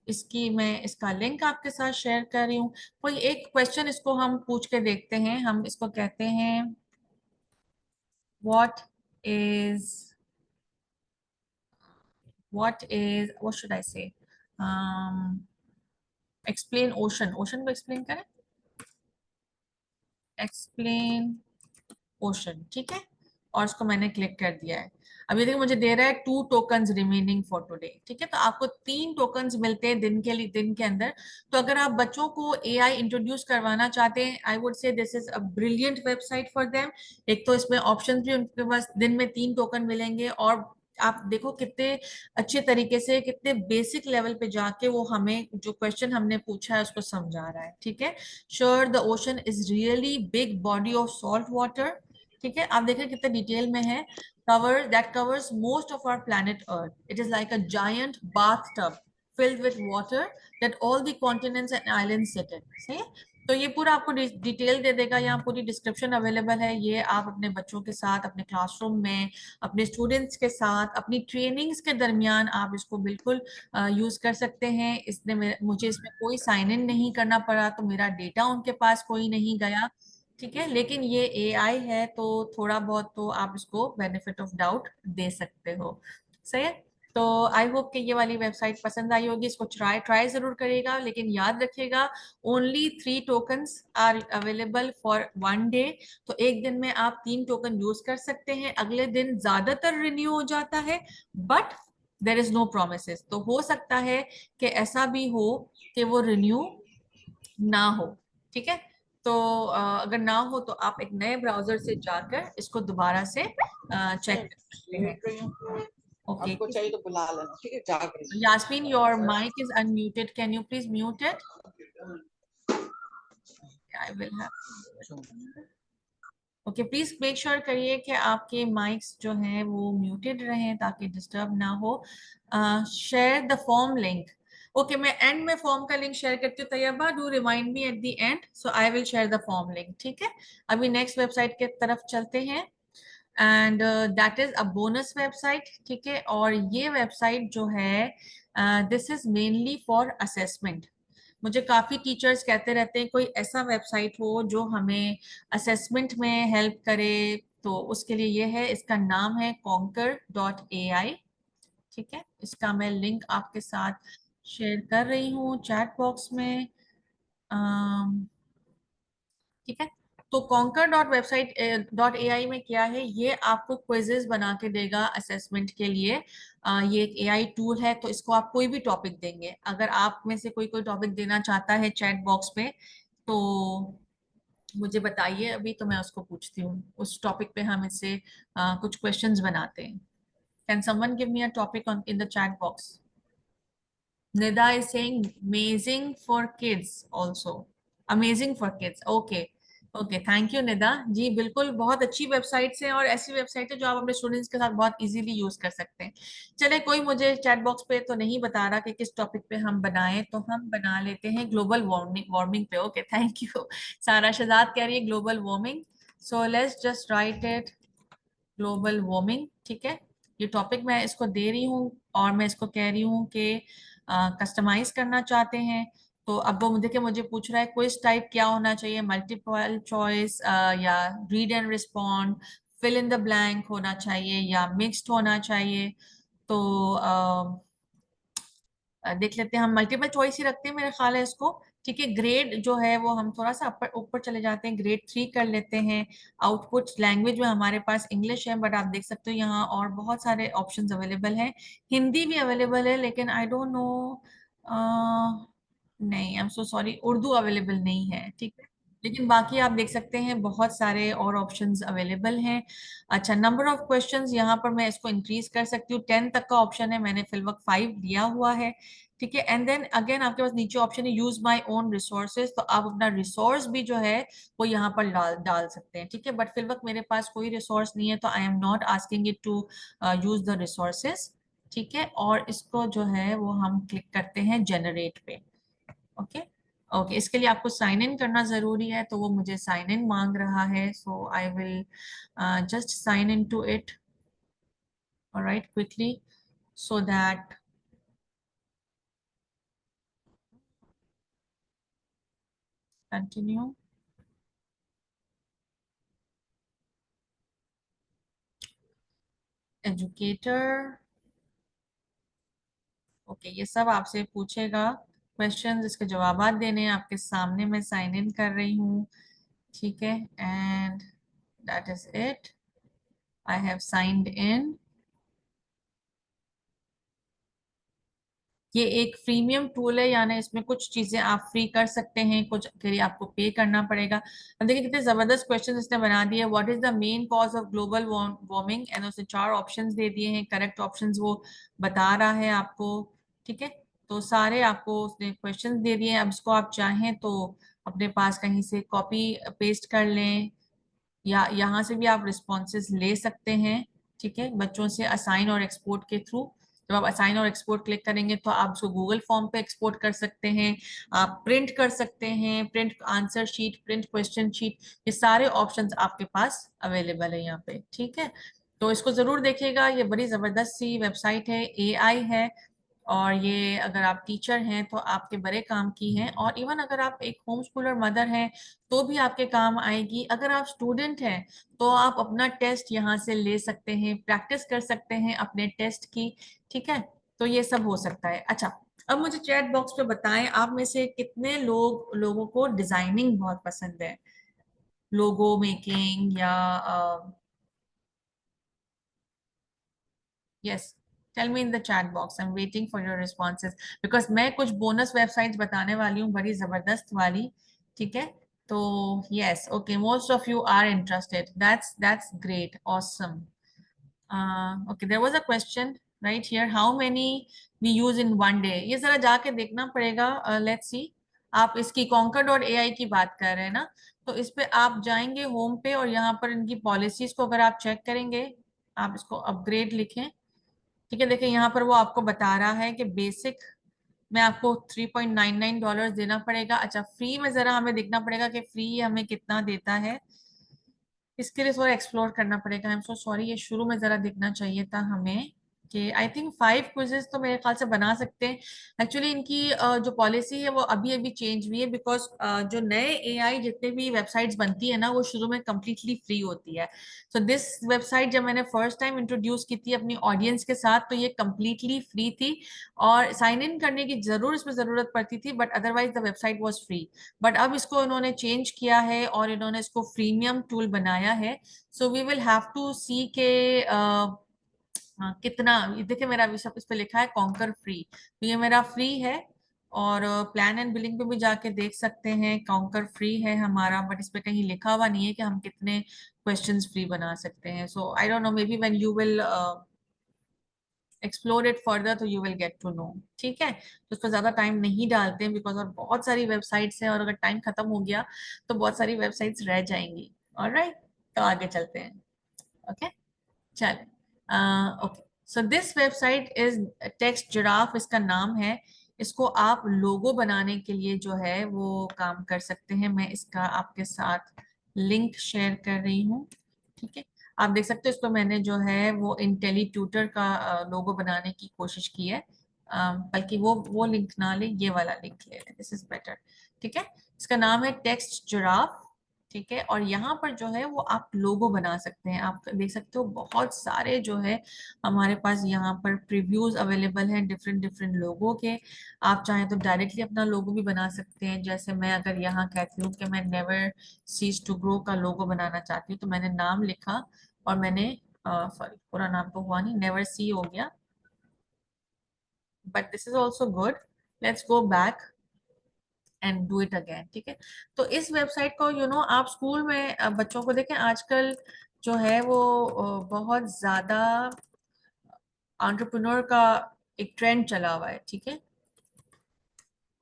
इसकी मैं इसका लिंक आपके साथ शेयर कर रही हूँ। कोई एक क्वेश्चन इसको हम पूछ के देखते हैं। हम इसको कहते हैं what is what should I say, explain ocean, ocean को एक्सप्लेन करें, एक्सप्लेन ओशन, ठीक है। और उसको मैंने क्लिक कर दिया है। अभी देखिए मुझे दे रहा है 2 टोकन्स रिमेनिंग फॉर टुडे, ठीक है। तो आपको 3 टोकन्स मिलते हैं दिन के लिए, दिन के अंदर। तो अगर आप बच्चों को एआई इंट्रोड्यूस करवाना चाहते हैं, I would say this is a brilliant website for them. एक तो इसमें ऑप्शंस भी उनके पास दिन में 3 टोकन मिलेंगे, और आप देखो कितने अच्छे तरीके से, कितने बेसिक लेवल पे जाके वो हमें जो क्वेश्चन हमने पूछा है उसको समझा रहा है, ठीक है। Sure the ocean is really big body of salt water, ठीक है। आप देखें कितने डिटेल में है। Covers most of our planet earth, it is like a giant bath tub filled with water that all the continents and islands sit in, सही है। तो ये पूरा आपको डिटेल दे देगा, यहाँ पूरी डिस्क्रिप्शन अवेलेबल है। ये आप अपने बच्चों के साथ, अपने क्लासरूम में, अपने स्टूडेंट्स के साथ, अपनी ट्रेनिंग्स के दरमियान आप इसको बिल्कुल यूज कर सकते हैं। मुझे इसमें कोई साइन इन नहीं करना पड़ा, तो मेरा डेटा उनके पास कोई नहीं गया, ठीक है। लेकिन ये एआई है तो थोड़ा बहुत तो आप इसको बेनिफिट ऑफ डाउट दे सकते हो, सही है। तो आई होप कि ये वाली वेबसाइट पसंद आई होगी। इसको ट्राई ट्राई जरूर करिएगा, लेकिन याद रखिएगा only 3 tokens are available for 1 day. तो एक दिन में आप 3 टोकन यूज कर सकते हैं, अगले दिन ज्यादातर रिन्यू हो जाता है, but there is no promise. तो हो सकता है कि ऐसा भी हो कि वो रिन्यू ना हो, ठीक है। तो अगर ना हो तो आप एक नए ब्राउजर से जाकर इसको दोबारा से चेक कर सकते हैं। ओके, आपको चाहिए तो बुला लेना, ठीक है, जाकर। Yasmeen your mic is unmuted, can you please mute it? I will have, okay please make sure करिए कि आपके माइक्स जो हैं वो म्यूटेड रहें ताकि डिस्टर्ब ना हो। Share the form link. Okay, मैं एंड में फॉर्म का लिंक शेयर करती हूँ। Tayyaba, do remind me at the end, so I will share the form link, ठीक है। अभी नेक्स्ट वेबसाइट के तरफ चलते हैं, and that is a bonus website, ठीक है। और ये वेबसाइट जो है this is mainly for assessment. मुझे काफी टीचर्स कहते रहते हैं कोई ऐसा वेबसाइट हो जो हमें असेसमेंट में हेल्प करे, तो उसके लिए ये है। इसका नाम है conquer.ai, ठीक है। इसका मैं लिंक आपके साथ शेयर कर रही हूँ चैट बॉक्स में, ठीक है। तो conker dot website dot A I में क्या है, ये आपको क्विजेस बना के देगा असेसमेंट के लिए। ये एक एआई टूल है, तो इसको आप कोई भी टॉपिक देंगे। अगर आप में से कोई कोई टॉपिक देना चाहता है चैट बॉक्स पे, तो मुझे बताइए अभी, तो मैं उसको पूछती हूँ। उस टॉपिक पे हम इससे कुछ क्वेश्चंस बनाते हैं। Can someone give me a topic on in the chat box? Nida is saying amazing for kids also. Amazing for kids. Okay. Okay, thank you Nida ji. बिल्कुल, बहुत अच्छी वेबसाइट्स हैं और ऐसी वेबसाइट है जो आप अपने स्टूडेंट्स के साथ बहुत इजीली यूज कर सकते हैं। चले, कोई मुझे चैट बॉक्स पे तो नहीं बता रहा कि किस टॉपिक पे हम बनाएं, तो हम बना लेते हैं ग्लोबल वार्मिंग वार्मिंग पे। Okay, thank you. सारा शहजाद कह रही है global warming, so let's just right it, global warming, ठीक है। ये टॉपिक मैं इसको दे रही हूँ और मैं इसको कह रही हूँ कि कस्टमाइज करना चाहते हैं। तो अब वो देखिए मुझे पूछ रहा है क्विज टाइप क्या होना चाहिए, मल्टीपल चॉइस या read and respond, fill in the blank होना चाहिए या मिक्स्ड होना चाहिए। तो देख लेते हैं, हम मल्टीपल चॉइस ही रखते हैं मेरा ख्याल है इसको, ठीक है। ग्रेड जो है वो हम थोड़ा सा ऊपर ऊपर चले जाते हैं, ग्रेड 3 कर लेते हैं। आउटपुट लैंग्वेज में हमारे पास इंग्लिश है, बट आप देख सकते हो यहाँ और बहुत सारे ऑप्शंस अवेलेबल हैं। हिंदी भी अवेलेबल है, लेकिन आई डोंट नो, नहीं, I am so sorry, Urdu available नहीं है, ठीक है। लेकिन बाकी आप देख सकते हैं बहुत सारे और ऑप्शंस अवेलेबल हैं। अच्छा, नंबर ऑफ क्वेश्चंस यहाँ पर मैं इसको इंक्रीज कर सकती हूँ, 10 तक का ऑप्शन है, मैंने फिलवक्त 5 दिया हुआ है, ठीक है। एंड देन अगेन आपके पास नीचे ऑप्शन है यूज माय ओन रिसोर्सेज, तो आप अपना रिसोर्स भी जो है वो यहाँ पर डाल डाल सकते हैं, ठीक है। बट फिलवक्त मेरे पास कोई रिसोर्स नहीं है, तो I am not asking it to use the resources, ठीक है। और इसको जो है वो हम क्लिक करते हैं जनरेट पे, ओके। ओके, इसके लिए आपको साइन इन करना जरूरी है, तो वो मुझे साइन इन मांग रहा है, so I will just sign in to it. all right, quickly, so that continue. Educator, okay, ये सब आपसे पूछेगा क्वेश्चंस, इसके जवाब देने हैं। आपके सामने मैं साइन इन कर रही हूँ, ठीक है, and that is it, I have signed in. ये एक प्रीमियम टूल है, यानी इसमें कुछ चीजें आप फ्री कर सकते हैं, कुछ के लिए आपको पे करना पड़ेगा। अब देखिए कितने जबरदस्त क्वेश्चन इसने बना दिए। What is the main cause of global warming, and उसने 4 ऑप्शंस दे दिए हैं, करेक्ट ऑप्शंस वो बता रहा है आपको, ठीक है। तो सारे आपको उसने क्वेश्चन दे दिए हैं। अब इसको आप चाहें तो अपने पास कहीं से कॉपी पेस्ट कर लें, या यहाँ से भी आप रिस्पॉन्सेज ले सकते हैं, ठीक है, बच्चों से असाइन और एक्सपोर्ट के थ्रू। जब आप असाइन और एक्सपोर्ट क्लिक करेंगे तो आप उसको गूगल फॉर्म पे एक्सपोर्ट कर सकते हैं, आप प्रिंट कर सकते हैं, print answer sheet, print question sheet, ये सारे ऑप्शंस आपके पास अवेलेबल है यहाँ पे, ठीक है। तो इसको जरूर देखिएगा, ये बड़ी जबरदस्त सी वेबसाइट है, एआई है, और ये अगर आप टीचर हैं तो आपके बड़े काम की है, और इवन अगर आप एक होम स्कूलर मदर हैं तो भी आपके काम आएगी। अगर आप स्टूडेंट हैं तो आप अपना टेस्ट यहाँ से ले सकते हैं, प्रैक्टिस कर सकते हैं अपने टेस्ट की, ठीक है। तो ये सब हो सकता है। अच्छा, अब मुझे चैट बॉक्स पे बताएं, आप में से कितने लोगों को डिजाइनिंग बहुत पसंद है, लोगो मेकिंग या yes, tell me in the chat box, I am waiting for your responses, because मैं कुछ बोनस वेबसाइट्स बताने वाली हूँ, बड़ी जबरदस्त वाली, ठीक है। तो yes, okay, most of you are interested, that's great, awesome. Okay, there was a question right here, how many we use in one day, ये जरा जाके देखना पड़ेगा। Let's see, आप इसकी conquer.ai की बात कर रहे हैं ना, तो इस पे आप जाएंगे होम पे, और यहाँ पर इनकी पॉलिसीज को अगर आप चेक करेंगे, आप इसको अपग्रेड लिखें, ठीक है। देखिए यहाँ पर वो आपको बता रहा है कि बेसिक में आपको $3.99 देना पड़ेगा। अच्छा, फ्री में जरा हमें देखना पड़ेगा कि फ्री हमें कितना देता है, इसके लिए थोड़ा एक्सप्लोर करना पड़ेगा। आई एम सो सॉरी, ये शुरू में जरा देखना चाहिए था हमें कि आई थिंक 5 क्विजेस तो मेरे ख्याल से बना सकते हैं। एक्चुअली इनकी जो पॉलिसी है वो अभी अभी चेंज हुई है, बिकॉज जो नए एआई जितने भी वेबसाइट्स बनती है ना, वो शुरू में कम्प्लीटली फ्री होती है। सो दिस वेबसाइट जब मैंने फर्स्ट टाइम इंट्रोड्यूस की थी अपनी ऑडियंस के साथ, तो ये कम्प्लीटली फ्री थी, और साइन इन करने की जरूर इसमें जरूरत पड़ती थी, but otherwise the website was free. But अब इसको इन्होंने चेंज किया है और इन्होंने इसको फ्रीमियम टूल बनाया है। So we will have to see के कितना, ये देखिए मेरा अभी सब इस पे लिखा है कॉन्कर फ्री, तो ये मेरा फ्री है। और प्लान एंड बिलिंग पे भी जाके देख सकते हैं, कॉन्कर फ्री है हमारा, बट इस पे कहीं लिखा हुआ नहीं है कि हम कितने क्वेश्चंस फ्री बना सकते हैं। So I don't know, may be when you will explore it further तो you will get to know, ठीक है। तो उस पर ज्यादा टाइम नहीं डालते हैं, बिकॉज और बहुत सारी वेबसाइट्स हैं, और अगर टाइम खत्म हो गया तो बहुत सारी वेबसाइट्स रह जाएंगी। ऑलराइट, तो आगे चलते हैं। ओके, चलें, okay. So this website is text giraffe, इसका नाम है। इसको आप लोगो बनाने के लिए जो है वो काम कर सकते हैं। मैं इसका आपके साथ लिंक शेयर कर रही हूँ, ठीक है। आप देख सकते हो, इसको मैंने जो है वो इंटेली ट्यूटर का लोगो बनाने की कोशिश की है। बल्कि वो लिंक ना ले, ये वाला लिंक ले लें, दिस इज बेटर, ठीक है। इसका नाम है टेक्स्ट जिराफ, ठीक है। और यहाँ पर जो है वो आप लोगो बना सकते हैं। आप देख सकते हो बहुत सारे जो है हमारे पास यहाँ पर प्रीव्यूज अवेलेबल हैं डिफरेंट डिफरेंट लोगों के। आप चाहें तो डायरेक्टली अपना लोगो भी बना सकते हैं। जैसे मैं अगर यहाँ कहती हूँ कि मैं नेवर सीज टू ग्रो का लोगो बनाना चाहती हूँ, तो मैंने नाम लिखा, और मैंने सॉरी पूरा नाम तो हुआ नहीं, नेवर सी हो गया, but this is also good. Let's go back and do it again, ठीक है। तो इस वेबसाइट को आप स्कूल में बच्चों को देखें, आजकल जो है वो बहुत ज्यादा एंटरप्रेन्योर का एक ट्रेंड चला हुआ है, ठीक है।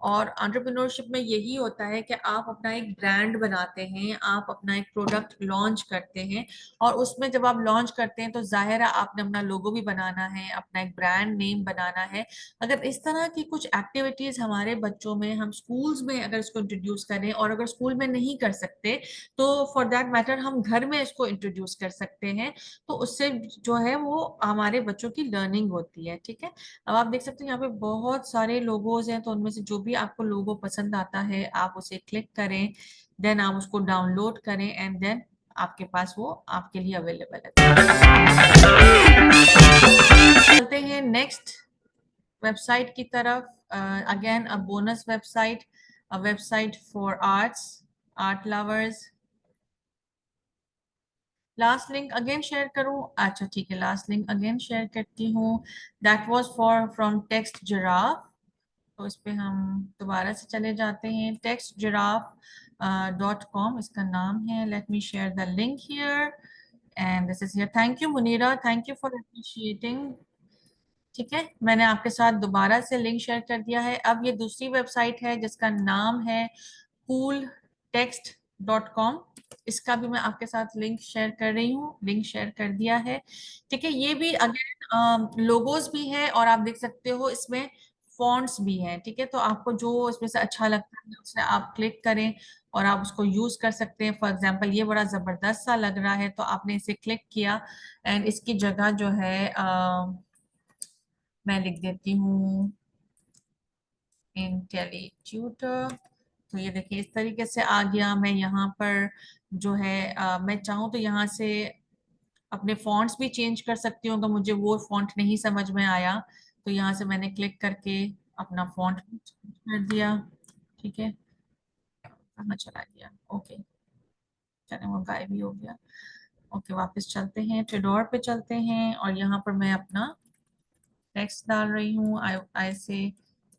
और एंटरप्रेन्योरशिप में यही होता है कि आप अपना एक ब्रांड बनाते हैं, आप अपना एक प्रोडक्ट लॉन्च करते हैं, और उसमें जब आप लॉन्च करते हैं तो जाहिर है आपने अपना लोगो भी बनाना है, अपना एक ब्रांड नेम बनाना है। अगर इस तरह की कुछ एक्टिविटीज हमारे बच्चों में, हम स्कूल्स में अगर इसको इंट्रोड्यूस करें, और अगर स्कूल में नहीं कर सकते तो फॉर दैट मैटर हम घर में इसको इंट्रोड्यूस कर सकते हैं, तो उससे जो है वो हमारे बच्चों की लर्निंग होती है। ठीक है, अब आप देख सकते हैं यहाँ पे बहुत सारे लोगोज हैं, तो उनमें से जो भी आपको लोगो पसंद आता है आप उसे क्लिक करें, देन आप उसको डाउनलोड करें, एंड देन आपके पास वो आपके लिए अवेलेबल है। चलते हैं नेक्स्ट वेबसाइट की तरफ। Again a bonus website, a website for arts, art lovers. Last link again share करूं? अच्छा ठीक है, लास्ट लिंक अगेन शेयर करती हूँ। That was for from text giraffe. तो इस पे हम दोबारा से चले जाते हैं, textgiraffe.com इसका नाम है। Late me share the link here and this is here. Thank you Munira, thank you for appreciating. ठीक है, मैंने आपके साथ दोबारा से लिंक शेयर कर दिया है। अब ये दूसरी वेबसाइट है जिसका नाम है cooltext.com। इसका भी मैं आपके साथ लिंक शेयर कर रही हूँ, लिंक शेयर कर दिया है। ठीक है, ये भी अगेन लोगोस भी है, और आप देख सकते हो इसमें फॉन्ट्स भी हैं। ठीक है, तो आपको जो इसमें से अच्छा लगता है उससे आप क्लिक करें और आप उसको यूज कर सकते हैं। फॉर एग्जांपल ये बड़ा जबरदस्त सा लग रहा है, तो आपने इसे क्लिक किया एंड इसकी जगह जो है मैं लिख देती हूँ इंटेलीट्यूटर। तो ये देखिए इस तरीके से आ गया। मैं यहाँ पर जो है मैं चाहूँ तो यहाँ से अपने फॉन्ट्स भी चेंज कर सकती हूँ, अगर मुझे वो फॉन्ट नहीं समझ में आया तो यहाँ से मैंने क्लिक करके अपना फॉन्ट कर दिया। ठीक है, कहाँ चला गया? ओके, चले वो गायब ही हो गया। ओके, वापस चलते हैं, ट्रेडोर पे चलते हैं, और यहाँ पर मैं अपना टेक्स्ट डाल रही हूँ। आई से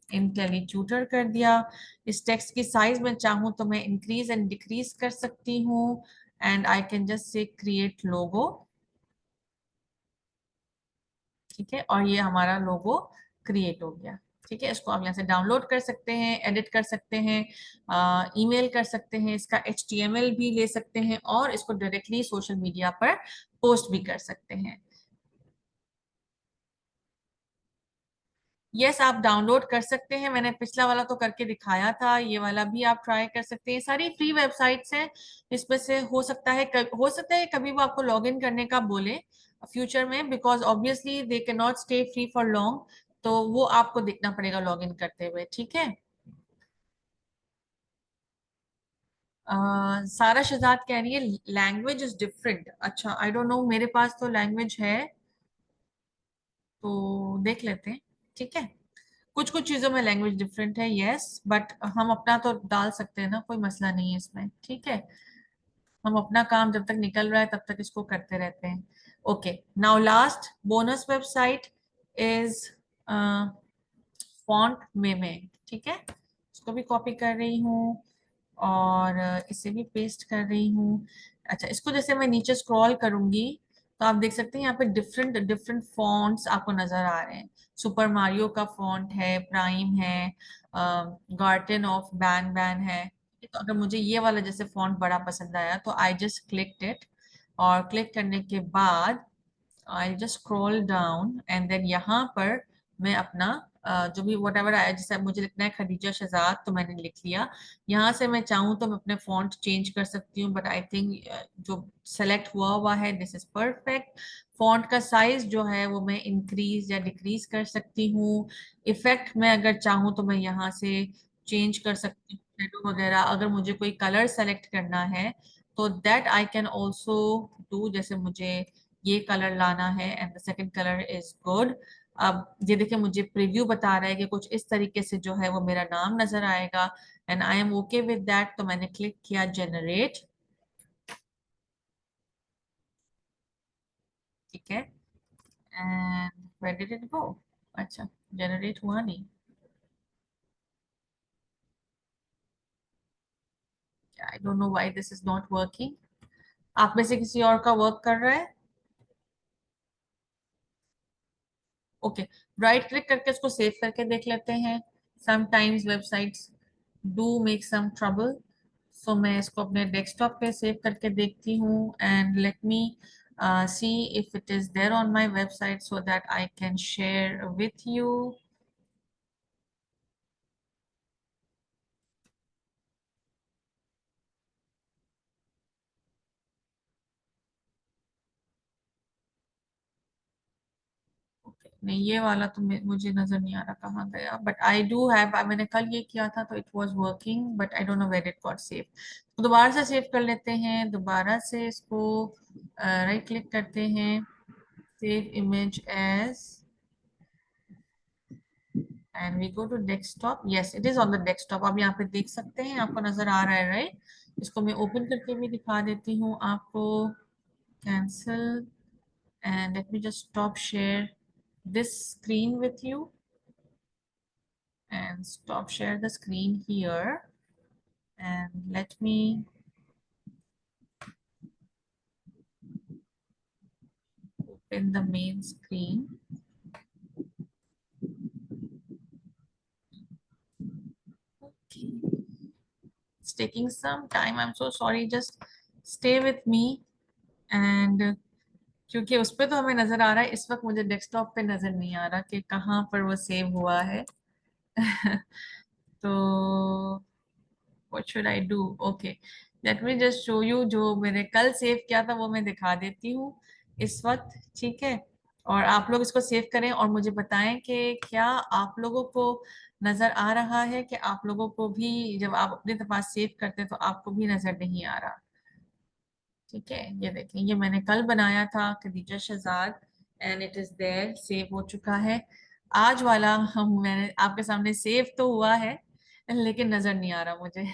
इंटेलीट्यूटर कर दिया। इस टेक्स्ट की साइज में चाहूँ तो मैं इंक्रीज एंड डिक्रीज कर सकती हूँ, and I can just say create logo. ठीक है, और ये हमारा लोगो क्रिएट हो गया। ठीक है, इसको आप यहाँ से डाउनलोड कर सकते हैं, एडिट कर सकते हैं, ईमेल कर सकते हैं, इसका HTML भी ले सकते हैं, और इसको डायरेक्टली सोशल मीडिया पर पोस्ट भी कर सकते हैं। यस, आप डाउनलोड कर सकते हैं, मैंने पिछला वाला तो करके दिखाया था, ये वाला भी आप ट्राई कर सकते हैं। सारी फ्री वेबसाइट्स हैं, इसमें से हो सकता है कभी वो आपको लॉग इन करने का बोले फ्यूचर में, because obviously they can not stay free for long, तो वो आपको देखना पड़ेगा लॉग इन करते हुए। ठीक है, सारा शहजाद कह रही है लैंग्वेज इज डिफरेंट। अच्छा, आई डोंट नो, मेरे पास तो लैंग्वेज है, तो देख लेते हैं। ठीक है, कुछ कुछ चीजों में लैंग्वेज डिफरेंट है, यस, बट हम अपना तो डाल सकते हैं ना, कोई मसला नहीं है इसमें। ठीक है, हम अपना काम जब तक निकल रहा है तब तक इसको करते रहते हैं। Okay, now last bonus website is font meme. ठीक है, इसको भी कॉपी कर रही हूँ और इसे भी पेस्ट कर रही हूँ। अच्छा, इसको जैसे मैं नीचे स्क्रॉल करूंगी तो आप देख सकते हैं यहाँ पे डिफरेंट डिफरेंट फॉन्ट्स आपको नजर आ रहे हैं। सुपर मारियो का फॉन्ट है, प्राइम है, गार्टन ऑफ बैन बैन है। तो अगर मुझे ये वाला जैसे फॉन्ट बड़ा पसंद आया तो आई जस्ट क्लिक्ड इट, और क्लिक करने के बाद I just scroll down, and then यहाँ पर मैं अपना जो भी वट एवर आया, जैसे मुझे लिखना है खदीजा शहजाद तो मैंने लिख लिया। यहाँ से मैं चाहूँ तो मैं अपने फॉन्ट चेंज कर सकती हूँ, बट आई थिंक जो सेलेक्ट हुआ हुआ है दिस इज परफेक्ट। फॉन्ट का साइज जो है वो मैं इंक्रीज या डिक्रीज कर सकती हूँ। इफेक्ट में अगर चाहूँ तो मैं यहाँ से चेंज कर सकती हूँ, शेडो वगैरह। अगर मुझे कोई कलर सेलेक्ट करना है तो that I can also do, जैसे मुझे ये कलर लाना है and the second colour is good. अब ये देखिए मुझे प्रीव्यू बता रहा है कि कुछ इस तरीके से जो है वो मेरा नाम नजर आएगा, and I am okay with that, तो मैंने क्लिक किया जनरेट। ठीक है, and where did it go? अच्छा, जनरेट हुआ नहीं। I don't know why this is not working. आप में से किसी और का वर्क कर रहा है? ओके, राइट क्लिक करके इसको सेव करके देख लेते हैं। Sometimes websites do make some trouble, so मैं इसको अपने डेस्कटॉप पे सेव करके देखती हूँ and let me see if it is there on my website so that I can share with you. नहीं, ये वाला तो मुझे नजर नहीं आ रहा कहाँ गया, बट आई डू हैव, मैंने कल ये किया था तो it was working, but I don't know where it got save. तो दोबारा से सेव कर लेते हैं, दोबारा से इसको राइट क्लिक करते हैं, save image as, and we go to desktop. Yes, it is on the desktop, आप यहाँ पे देख सकते हैं, आपको नजर आ रहा है राइट। इसको मैं ओपन करके भी दिखा देती हूँ आपको, cancel, and let me just stop share this screen with you and stop share the screen here, and let me open the main screen. Okay, it's taking some time, I'm so sorry, just stay with me, and क्योंकि उस पे तो हमें नजर आ रहा है, इस वक्त मुझे डेस्कटॉप पे नजर नहीं आ रहा कि कहाँ पर वो सेव हुआ है। तो what should I do? Okay, let me just show you, जो मैंने कल सेव किया था वो मैं दिखा देती हूँ इस वक्त, ठीक है। और आप लोग इसको सेव करें और मुझे बताएं कि क्या आप लोगों को नजर आ रहा है, कि आप लोगों को भी जब आप अपने पास सेव करते हैं तो आपको भी नजर नहीं आ रहा। ठीक है, ये देखें, ये मैंने कल बनाया था Khadija Shahzad, and it is there, save हो चुका है। आज वाला हम मैंने आपके सामने सेव तो हुआ है लेकिन नजर नहीं आ रहा मुझे।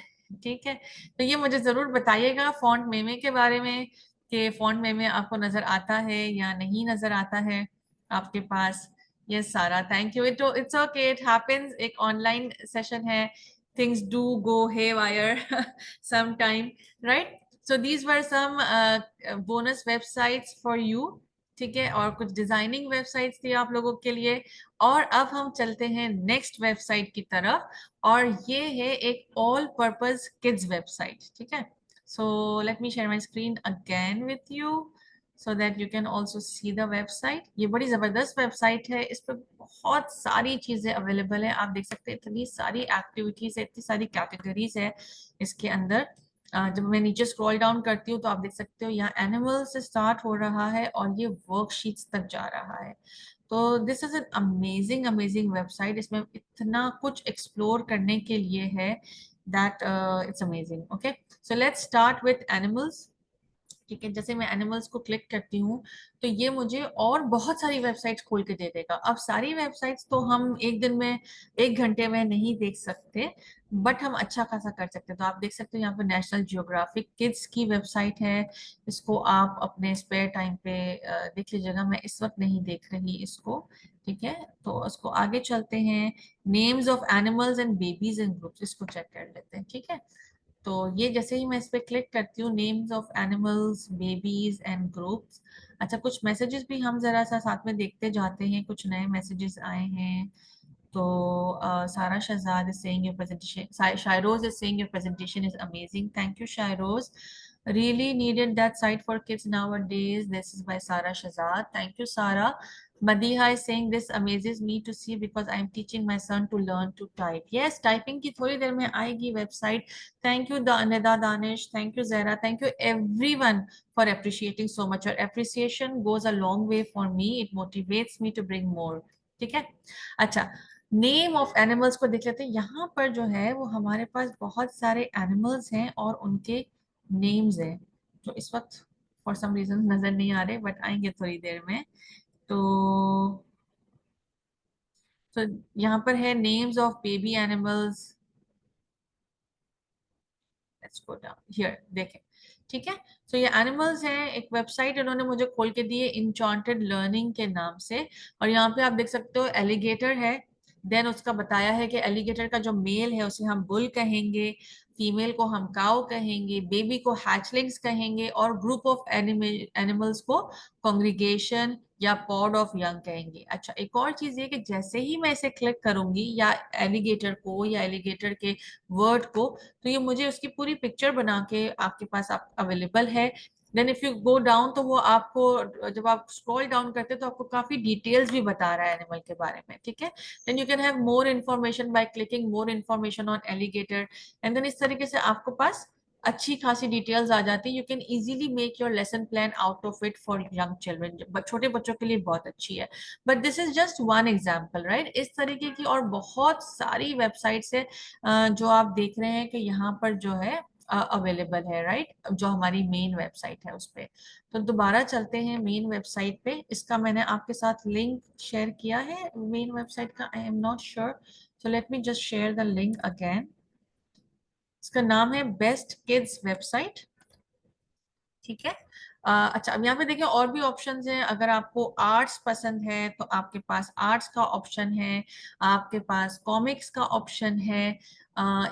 ठीक है, तो ये मुझे जरूर बताइएगा फॉन्ट मेमे के बारे में, कि फॉन्ट मेमे आपको नजर आता है या नहीं नजर आता है आपके पास। Yes Sara, thank you. It's okay, it happens, एक ऑनलाइन सेशन है, things do go haywire some time, right. So these were some bonus websites for you, ठीक है, और कुछ डिजाइनिंग वेबसाइट्स थी आप लोगों के लिए। और अब हम चलते हैं नेक्स्ट वेबसाइट की तरफ, और ये है एक ऑल पर्पस किड्स वेबसाइट, ठीक है। So let me share my screen again with you so that you can also see the website. ये बड़ी जबरदस्त वेबसाइट है, इस पर बहुत सारी चीजें अवेलेबल है, आप देख सकते हैं, इतनी सारी एक्टिविटीज है, इतनी सारी कैटेगरीज है इसके अंदर। जब मैं नीचे स्क्रॉल डाउन करती हूँ तो आप देख सकते हो यहाँ एनिमल से स्टार्ट हो रहा है और ये वर्कशीट्स तक जा रहा है। तो this is an amazing amazing website, इसमें इतना कुछ एक्सप्लोर करने के लिए है that it's amazing. Okay, so let's start with animals. ठीक है, जैसे मैं एनिमल्स को क्लिक करती हूँ तो ये मुझे और बहुत सारी वेबसाइट्स खोल के दे देगा। अब सारी वेबसाइट्स तो हम एक दिन में, एक घंटे में नहीं देख सकते, बट हम अच्छा खासा कर सकते हैं। तो आप देख सकते हो यहाँ पे नेशनल जियोग्राफिक किड्स की वेबसाइट है, इसको आप अपने स्पेयर टाइम पे देख लीजिएगा, मैं इस वक्त नहीं देख रही इसको। ठीक है, तो उसको आगे चलते हैं, names of animals and babies and groups, इसको चेक कर लेते हैं। ठीक है, तो ये जैसे ही मैं इस पे क्लिक करती हूँ, names of animals, babies and groups. अच्छा, कुछ मैसेजेस भी हम जरा सा साथ में देखते जाते हैं, कुछ नए मैसेजेस आए हैं। तो Sarah Shahzad is saying your presentation, Shairoz is saying your presentation is amazing. Thank you, Shairoz. Really needed that site for kids nowadays. This is by Sarah Shahzad. Thank you, Sarah. Madiha is saying this amazes me to see because I'm teaching my son to learn to type. Yes, typing की थोड़ी देर में आएगी website. Thank you, Nida Danish. Thank you, Zara. Thank you, everyone, for appreciating so much. Your appreciation goes a long way for me. It motivates me to bring more. ठीक है, अच्छा, नेम ऑफ एनिमल्स को देख लेते हैं। यहाँ पर जो है वो हमारे पास बहुत सारे एनिमल्स हैं और उनके नेम्स हैं, जो इस वक्त फॉर सम रीजन नजर नहीं आ रहे, बट आएंगे थोड़ी देर में। तो यहाँ पर है names of baby animals, let's go down here, देखें। ठीक है, तो ये एनिमल्स हैं, एक वेबसाइट इन्होंने मुझे खोल के दी है इंचॉन्टेड लर्निंग के नाम से। और यहाँ पे आप देख सकते हो एलिगेटर है, देन उसका बताया है कि एलिगेटर का जो मेल है उसे हम बुल कहेंगे, फीमेल को हम काउ कहेंगे, बेबी को हैचलिंग्स कहेंगे, और ग्रुप ऑफ एनिमल्स को कॉन्ग्रीगेशन या पॉड ऑफ यंग कहेंगे। अच्छा, एक और चीज ये कि जैसे ही मैं इसे क्लिक करूंगी या एलिगेटर को या एलिगेटर के वर्ड को, तो ये मुझे उसकी पूरी पिक्चर बना के आपके पास अवेलेबल है। Then if you go down, तो वो आपको जब आप स्क्रॉल डाउन करते हैं तो आपको काफी डिटेल्स भी बता रहा है एनिमल के बारे में, ठीक है। Then you can have more information by clicking more information on alligator, and then इस तरीके से आपको पास अच्छी खासी डिटेल्स आ जाती है। You can easily make your lesson plan out of it for young children, छोटे बच्चों के लिए बहुत अच्छी है। But this is just one example, right. इस तरीके की और बहुत सारी वेबसाइट्स है जो आप देख रहे हैं कि यहाँ पर जो है अवेलेबल है, राइट, जो हमारी मेन वेबसाइट है उस पे। तो दोबारा चलते हैं मेन वेबसाइट पे। इसका मैंने आपके साथ लिंक शेयर किया है मेन वेबसाइट का, आई am not sure, so let me just share the link again. इसका नाम है बेस्ट किड्स वेबसाइट, ठीक है। अच्छा, अब यहाँ पे देखिए और भी ऑप्शंस हैं। अगर आपको आर्ट्स पसंद है तो आपके पास आर्ट्स का ऑप्शन है, आपके पास कॉमिक्स का ऑप्शन है,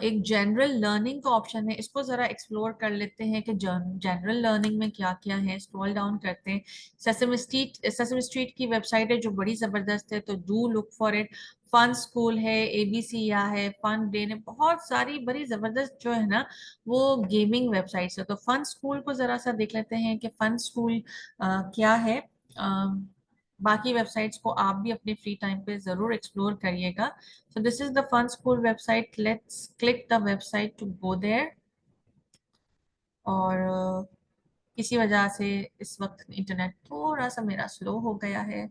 एक जनरल लर्निंग का ऑप्शन है। इसको जरा एक्सप्लोर कर लेते हैं कि जनरल लर्निंग में क्या क्या है। स्क्रॉल डाउन करते हैं। सेसम स्ट्रीट की वेबसाइट है जो बड़ी जबरदस्त है, तो do look for it. Fun school है, एबीसी या है, फन डे ने, बहुत सारी बड़ी जबरदस्त जो है ना वो गेमिंग वेबसाइट्स है। तो फन स्कूल को जरा सा देख लेते हैं कि फन स्कूल क्या है। बाकी वेबसाइट्स को आप भी अपने फ्री टाइम पे जरूर एक्सप्लोर करिएगा। So this is the fun school website, let's click the website to go there. और किसी वजह से इस वक्त इंटरनेट थोड़ा सा मेरा स्लो हो गया है,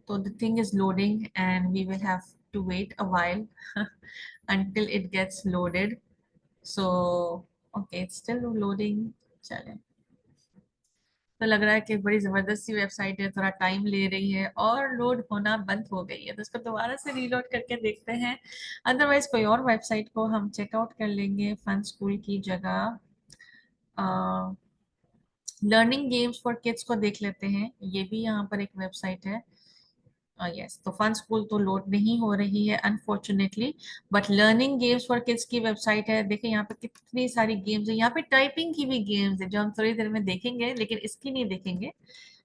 तो the thing is loading and we will have to wait a while until it gets loaded. So okay, it's still loading. चले, तो लग रहा है कि बड़ी जबरदस्त सी वेबसाइट है, थोड़ा टाइम ले रही है और लोड होना बंद हो गई है, तो इसको दोबारा से रीलोड करके देखते हैं। अदरवाइज कोई और वेबसाइट को हम चेकआउट कर लेंगे फन स्कूल की जगह। लर्निंग गेम्स फॉर किड्स को देख लेते हैं, ये भी यहाँ पर एक वेबसाइट है। यस, तो फन स्कूल तो लोड नहीं हो रही है unfortunately, but learning games for kids की वेबसाइट है। देखिए यहाँ पे कितनी सारी गेम्स है, यहाँ पे टाइपिंग की भी गेम्स है जो हम थोड़ी देर में देखेंगे, लेकिन इसकी नहीं देखेंगे।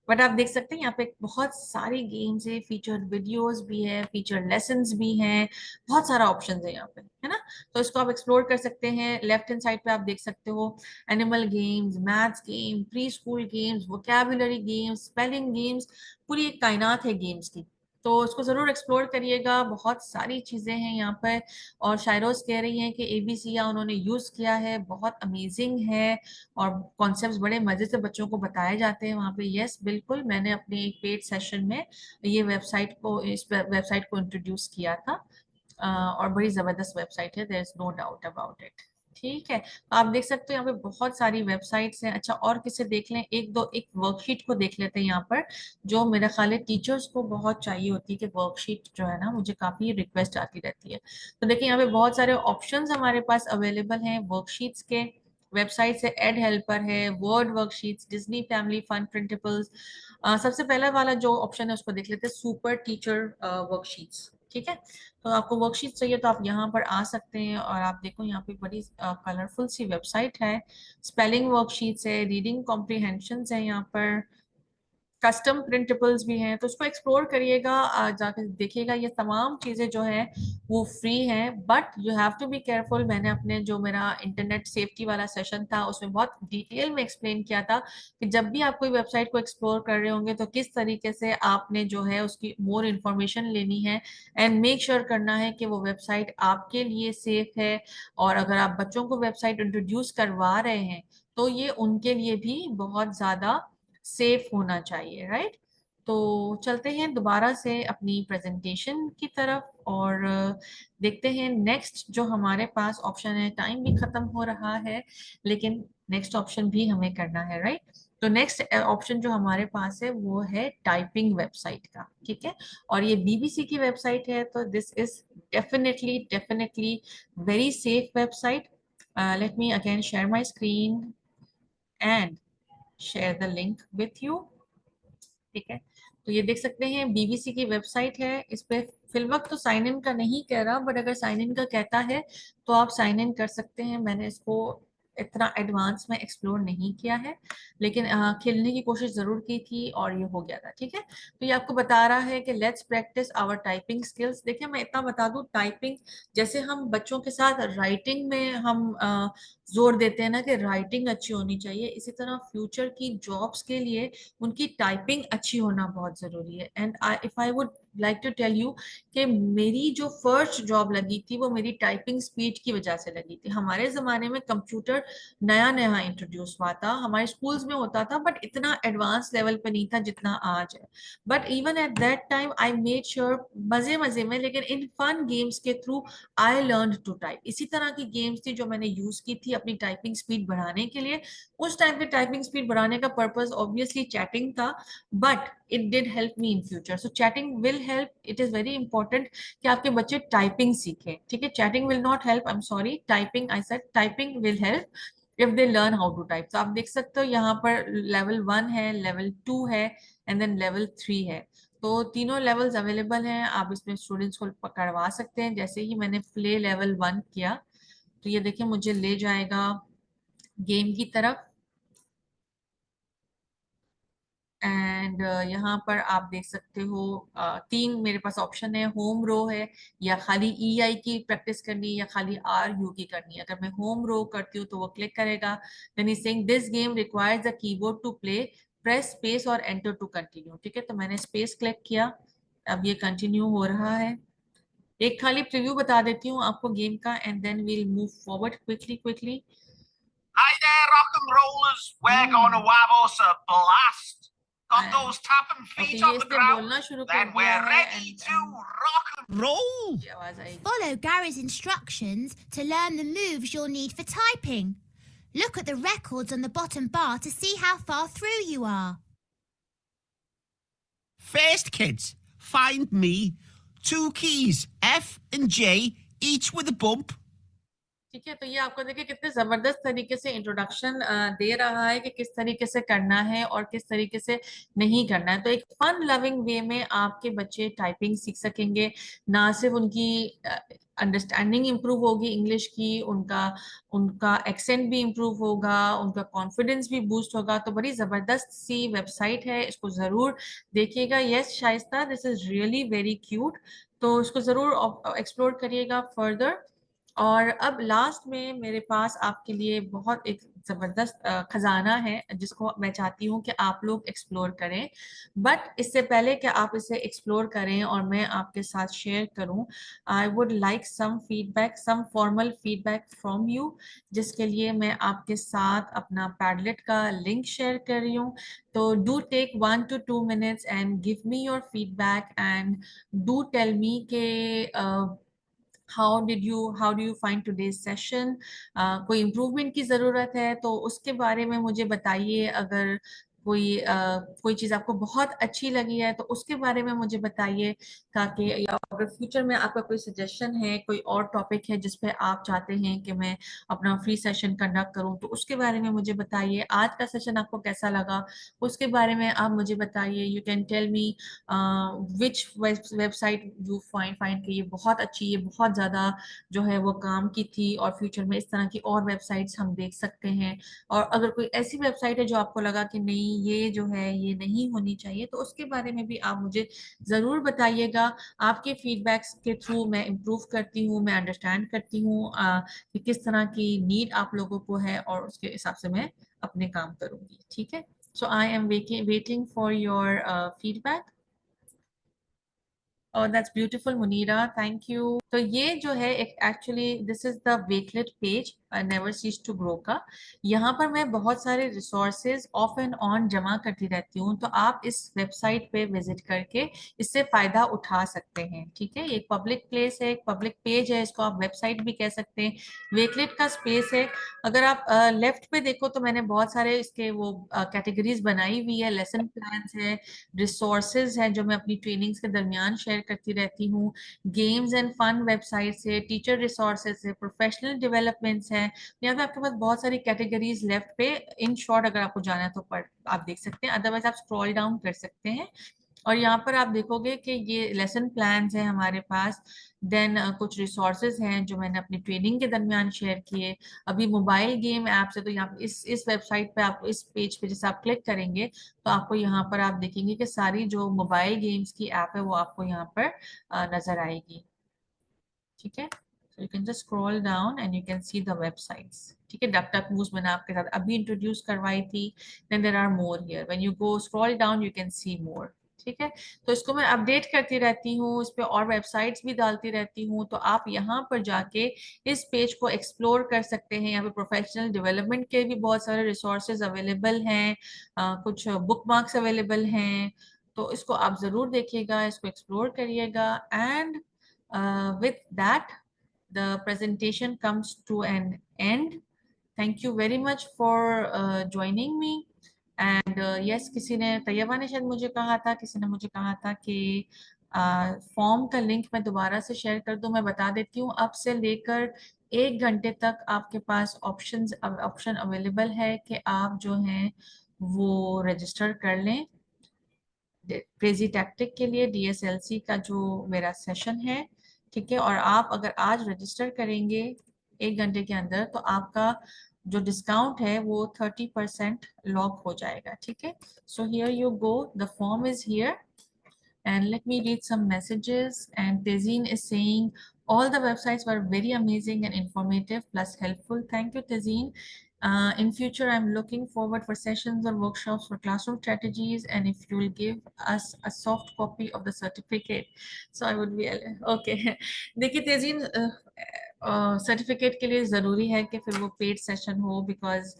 बट आप देख सकते हैं यहाँ पे बहुत सारी गेम्स है, फीचर्ड वीडियोस भी है, फीचर्ड लेसन्स भी हैं, बहुत सारा ऑप्शंस है यहाँ पे, है ना। तो इसको आप एक्सप्लोर कर सकते हैं। लेफ्ट हैंड साइड पे आप देख सकते हो animal games, maths game, pre school games, vocabulary games, spelling games, पूरी एक कायनात है गेम्स की। तो इसको जरूर एक्सप्लोर करिएगा, बहुत सारी चीजें हैं यहाँ पर। और शायरोज कह रही हैं कि एबीसी या उन्होंने यूज किया है, बहुत अमेजिंग है और कॉन्सेप्ट्स बड़े मजे से बच्चों को बताए जाते हैं वहाँ पे। यस, बिल्कुल, मैंने अपने एक पेड सेशन में ये इस वेबसाइट को इंट्रोड्यूस किया था। और बड़ी जबरदस्त वेबसाइट है, there is no doubt about it. ठीक है, तो आप देख सकते हो यहाँ पे बहुत सारी वेबसाइट्स हैं। अच्छा, और किसे देख लें, एक वर्कशीट को देख लेते हैं यहाँ पर, जो मेरा ख्याल है टीचर्स को बहुत चाहिए होती है कि वर्कशीट जो है ना, मुझे काफी रिक्वेस्ट आती रहती है। तो देखिए यहाँ पे बहुत सारे ऑप्शंस हमारे पास अवेलेबल हैं वर्कशीट्स के। वेबसाइट से एड हेल्पर है, word worksheets, Disney family fun printables. सबसे पहला वाला जो ऑप्शन है उसको देख लेते हैं, सुपर टीचर वर्कशीट्स, ठीक है। तो आपको वर्कशीट चाहिए तो आप यहाँ पर आ सकते हैं, और आप देखो यहाँ पे बड़ी कलरफुल सी वेबसाइट है। स्पेलिंग वर्कशीट्स है, रीडिंग कॉम्प्रिहेंशन है यहाँ पर, कस्टम प्रिंटेबल्स भी हैं। तो उसको एक्सप्लोर करिएगा, जाकर देखिएगा। ये तमाम चीज़ें जो हैं वो फ्री हैं, but you have to be careful. मैंने अपने जो मेरा इंटरनेट सेफ्टी वाला सेशन था उसमें बहुत डिटेल में एक्सप्लेन किया था कि जब भी आप कोई वेबसाइट को एक्सप्लोर कर रहे होंगे तो किस तरीके से आपने जो है उसकी मोर इन्फॉर्मेशन लेनी है, एंड मेक श्योर करना है कि वो वेबसाइट आपके लिए सेफ है। और अगर आप बच्चों को वेबसाइट इंट्रोड्यूस करवा रहे हैं तो ये उनके लिए भी बहुत ज़्यादा सेफ होना चाहिए, राइट। तो चलते हैं दोबारा से अपनी प्रेजेंटेशन की तरफ और देखते हैं नेक्स्ट जो हमारे पास ऑप्शन है। टाइम भी खत्म हो रहा है, लेकिन नेक्स्ट ऑप्शन भी हमें करना है, राइट। तो नेक्स्ट ऑप्शन जो हमारे पास है वो है टाइपिंग वेबसाइट का, ठीक है। और ये बीबीसी की वेबसाइट है, तो this is definitely definitely very safe website. Let me again share my screen and share the link with you, ठीक है। तो ये देख सकते हैं बीबीसी की वेबसाइट है। इस पे फिलवक्त तो साइन इन का नहीं कह रहा, बट अगर साइन इन का कहता है तो आप साइन इन कर सकते हैं। मैंने इसको इतना एडवांस में एक्सप्लोर नहीं किया है, लेकिन खेलने की कोशिश जरूर की थी और ये हो गया था। ठीक है, तो ये आपको बता रहा है कि let's practice our typing skills. देखिए मैं इतना बता दूं, टाइपिंग जैसे हम बच्चों के साथ राइटिंग में हम जोर देते हैं ना कि राइटिंग अच्छी होनी चाहिए, इसी तरह फ्यूचर की जॉब्स के लिए उनकी टाइपिंग अच्छी होना बहुत जरूरी है। And if I would like to tell you कि मेरी जो फर्स्ट जॉब लगी थी वो मेरी टाइपिंग स्पीड की वजह से लगी थी। हमारे जमाने में कंप्यूटर नया नया इंट्रोड्यूस हुआ था, हमारे स्कूल्स में होता था बट इतना एडवांस लेवल पे नहीं था जितना आज है। But even at that time I made sure, मजे मजे में, लेकिन इन फन गेम्स के through I learn to type. इसी तरह की गेम्स थी जो मैंने यूज की थी अपनी टाइपिंग स्पीड बढ़ाने के लिए। उस टाइम पे टाइपिंग स्पीड बढ़ाने का पर्पस ऑब्वियसली चैटिंग था, but it did help me in future. So chatting will help, it is very important कि आपके बच्चे टाइपिंग सीखें। ठीक है, chatting will not help, I am sorry, typing, I said typing will help if they learn how to type. तो आप देख सकते हो यहाँ पर लेवल 1 है, लेवल 2 है एंड देन लेवल 3 है। तो तीनों लेवल्स अवेलेबल हैं, आप इसमें स्टूडेंट्स को पकड़वा सकते हैं। जैसे ही मैंने प्ले लेवल 1 किया तो ये देखिए मुझे ले जाएगा गेम की तरफ। एंड यहाँ पर आप देख सकते हो तीन मेरे पास ऑप्शन है, होम रो है, या खाली ई आई की प्रैक्टिस करनी है, या खाली आर यू की करनी है। अगर मैं होम रो करती हूँ तो वो क्लिक करेगा, then is saying this game requires the keyboard to play, press space और एंटर टू कंटिन्यू। ठीक है, तो मैंने स्पेस क्लिक किया, अब ये कंटिन्यू हो रहा है। एक खाली प्रीव्यू बता देती हूँ आपको गेम का end then we'll move forward quickly quickly. Hi there, rock and rollers. We're gonna have us a blast. Got those tapping okay, feet ये on the इसने ground? बोलना शुरू कर Then दिया we're है ready to rock and roll. ये आवाज आएगी। Follow Gary's instructions to learn the moves you'll need for typing. Look at the records on the bottom bar to see how far through you are. First, kids, find me 2 keys, F and J, each with a bump. ठीक है, तो ये आपको देखिए कितने जबरदस्त तरीके से इंट्रोडक्शन दे रहा है कि किस तरीके से करना है और किस तरीके से नहीं करना है। तो एक फन लविंग वे में आपके बच्चे टाइपिंग सीख सकेंगे, ना सिर्फ उनकी अंडरस्टैंडिंग इंप्रूव होगी इंग्लिश की, उनका उनका एक्सेंट भी इंप्रूव होगा, उनका कॉन्फिडेंस भी बूस्ट होगा। तो बड़ी जबरदस्त सी वेबसाइट है, इसको जरूर देखिएगा। Yes Shaista, this is really very cute, तो इसको जरूर एक्सप्लोर करिएगा फर्दर। और अब लास्ट में मेरे पास आपके लिए बहुत एक जबरदस्त खजाना है जिसको मैं चाहती हूँ कि आप लोग एक्सप्लोर करें। बट इससे पहले कि आप इसे एक्सप्लोर करें और मैं आपके साथ शेयर करूं, I would like some feedback, some formal feedback from you, जिसके लिए मैं आपके साथ अपना पैडलेट का लिंक शेयर कर रही हूँ। तो do take 1 to 2 minutes and give me your feedback and do tell me के how do you find today's session? कोई इम्प्रूवमेंट की जरूरत है तो उसके बारे में मुझे बताइए। अगर कोई चीज आपको बहुत अच्छी लगी है तो उसके बारे में मुझे बताइए, ताकि या अगर फ्यूचर में आपका कोई सजेशन है, कोई और टॉपिक है जिस पे आप चाहते हैं कि मैं अपना फ्री सेशन कंडक्ट करूं, तो उसके बारे में मुझे बताइए। आज का सेशन आपको कैसा लगा उसके बारे में आप मुझे बताइए। You can tell me which website you find कि ये बहुत अच्छी, ये बहुत ज़्यादा जो है वो काम की थी, और फ्यूचर में इस तरह की और वेबसाइट्स हम देख सकते हैं। और अगर कोई ऐसी वेबसाइट है जो आपको लगा कि नहीं ये जो है ये नहीं होनी चाहिए, तो उसके बारे में भी आप मुझे ज़रूर बताइएगा। आपके फीडबैक्स के थ्रू मैं इम्प्रूव करती हूँ, मैं अंडरस्टैंड करती हूँ कि किस तरह की नीड आप लोगों को है, और उसके हिसाब से मैं अपने काम करूँगी। ठीक है, so I am waiting for your feedback. Oh, that's beautiful, Munira. Thank you. तो ये जो है एक actually this is the Wakelet page never cease to grow का। यहाँ पर मैं बहुत सारे रिसोर्सेज ऑफ एंड ऑन जमा करती रहती हूँ, तो आप इस वेबसाइट पे विजिट करके इससे फायदा उठा सकते हैं। ठीक है, एक पब्लिक प्लेस है, एक पब्लिक पेज है, इसको आप वेबसाइट भी कह सकते हैं, वेकलेट का स्पेस है। अगर आप लेफ्ट पे देखो तो मैंने बहुत सारे इसके वो कैटेगरीज बनाई हुई है, लेसन प्लान्स है, रिसोर्सेज हैं जो मैं अपनी ट्रेनिंग्स के दरमियान शेयर करती रहती हूँ, गेम्स एंड फन वेबसाइट्स है, टीचर रिसोर्सेज है, प्रोफेशनल डेवलपमेंट्स हैं। यहाँ पे आपके पास बहुत सारी कैटेगरीज लेफ्ट पे, इन शॉर्ट अगर आपको जाना है तो पढ़ आप देख सकते हैं, अदरवाइज आप स्क्रॉल डाउन कर सकते हैं और यहाँ पर आप देखोगे कि ये लेसन प्लान्स हैं हमारे पास, देन कुछ रिसोर्सेज हैं जो मैंने अपनी ट्रेनिंग के दरमियान शेयर किए। अभी मोबाइल गेम ऐप से तो यहाँ पे इस वेबसाइट पे आप इस पेज पे जैसे आप क्लिक करेंगे तो आपको यहाँ पर आप देखेंगे कि सारी जो मोबाइल गेम्स की ऐप है वो आपको यहाँ पर नजर आएगी। ठीक है, so you can just scroll down and you can see the websites. ठीक है, DuckDuckMoose मैंने आपके साथ अभी इंट्रोड्यूस करवाई थी, then there are more here. When you go scroll down you can see more. ठीक है, तो इसको मैं अपडेट करती रहती हूँ, इस पे और वेबसाइट्स भी डालती रहती हूँ, तो आप यहाँ पर जाके इस पेज को एक्सप्लोर कर सकते हैं। यहाँ पे प्रोफेशनल डेवलपमेंट के भी बहुत सारे रिसोर्सेज अवेलेबल हैं, कुछ बुक मार्क्स अवेलेबल हैं, तो इसको आप जरूर देखिएगा, इसको एक्सप्लोर करिएगा। And with that the presentation comes to an end. Thank you very much for joining me. And yes, किसी ने, तैयबा ने शायद मुझे कहा था, किसी ने मुझे कहा था कि फॉर्म का लिंक मैं दोबारा से शेयर कर दूं। मैं बता देती हूँ, अब से लेकर 1 घंटे तक आपके पास ऑप्शन अवेलेबल है कि आप जो हैं वो रजिस्टर कर लें क्रेजी टैक्टिक के लिए, DSLC का जो मेरा सेशन है। ठीक है, और आप अगर आज रजिस्टर करेंगे 1 घंटे के अंदर तो आपका जो डिस्काउंट है वो 30% लॉक हो जाएगा। ठीक है, so here you go, the form is here and let me read some messages. And Tezin is saying all the websites were very amazing and informative plus helpful. Thank you, Tezin. In future, I'm looking forward for sessions or workshops for classroom strategies, and if you will give us a soft copy of the certificate, so I would be okay. देखिए तेजीन, सर्टिफिकेट के लिए ज़रूरी है कि फिर वो पेड सेशन हो, बिकॉज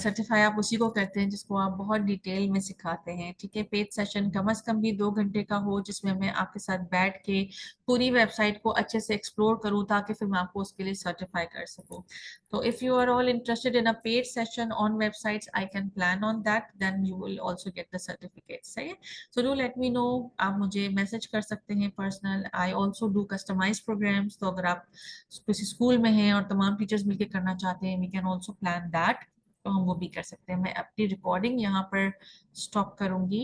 सर्टिफाई आप उसी को करते हैं जिसको आप बहुत डिटेल में सिखाते हैं। ठीक है, पेड सेशन कम से कम भी 2 घंटे का हो, जिसमें मैं आपके साथ बैठ के पूरी वेबसाइट को अच्छे से एक्सप्लोर करूं, ताकि फिर मैं आपको उसके लिए सर्टिफाई कर सकूं। तो if you are all interested in a paid session on websites, I can plan on that, then you will also get the certificate. सही है, so do let me know, आप मुझे मैसेज कर सकते हैं personal. I also do customize programs, तो अगर आप किसी स्कूल में हैं और तमाम टीचर्स मिलकर करना चाहते हैं, we can also plan that, तो हम वो भी कर सकते हैं। मैं अपनी रिकॉर्डिंग यहाँ पर स्टॉप करूंगी।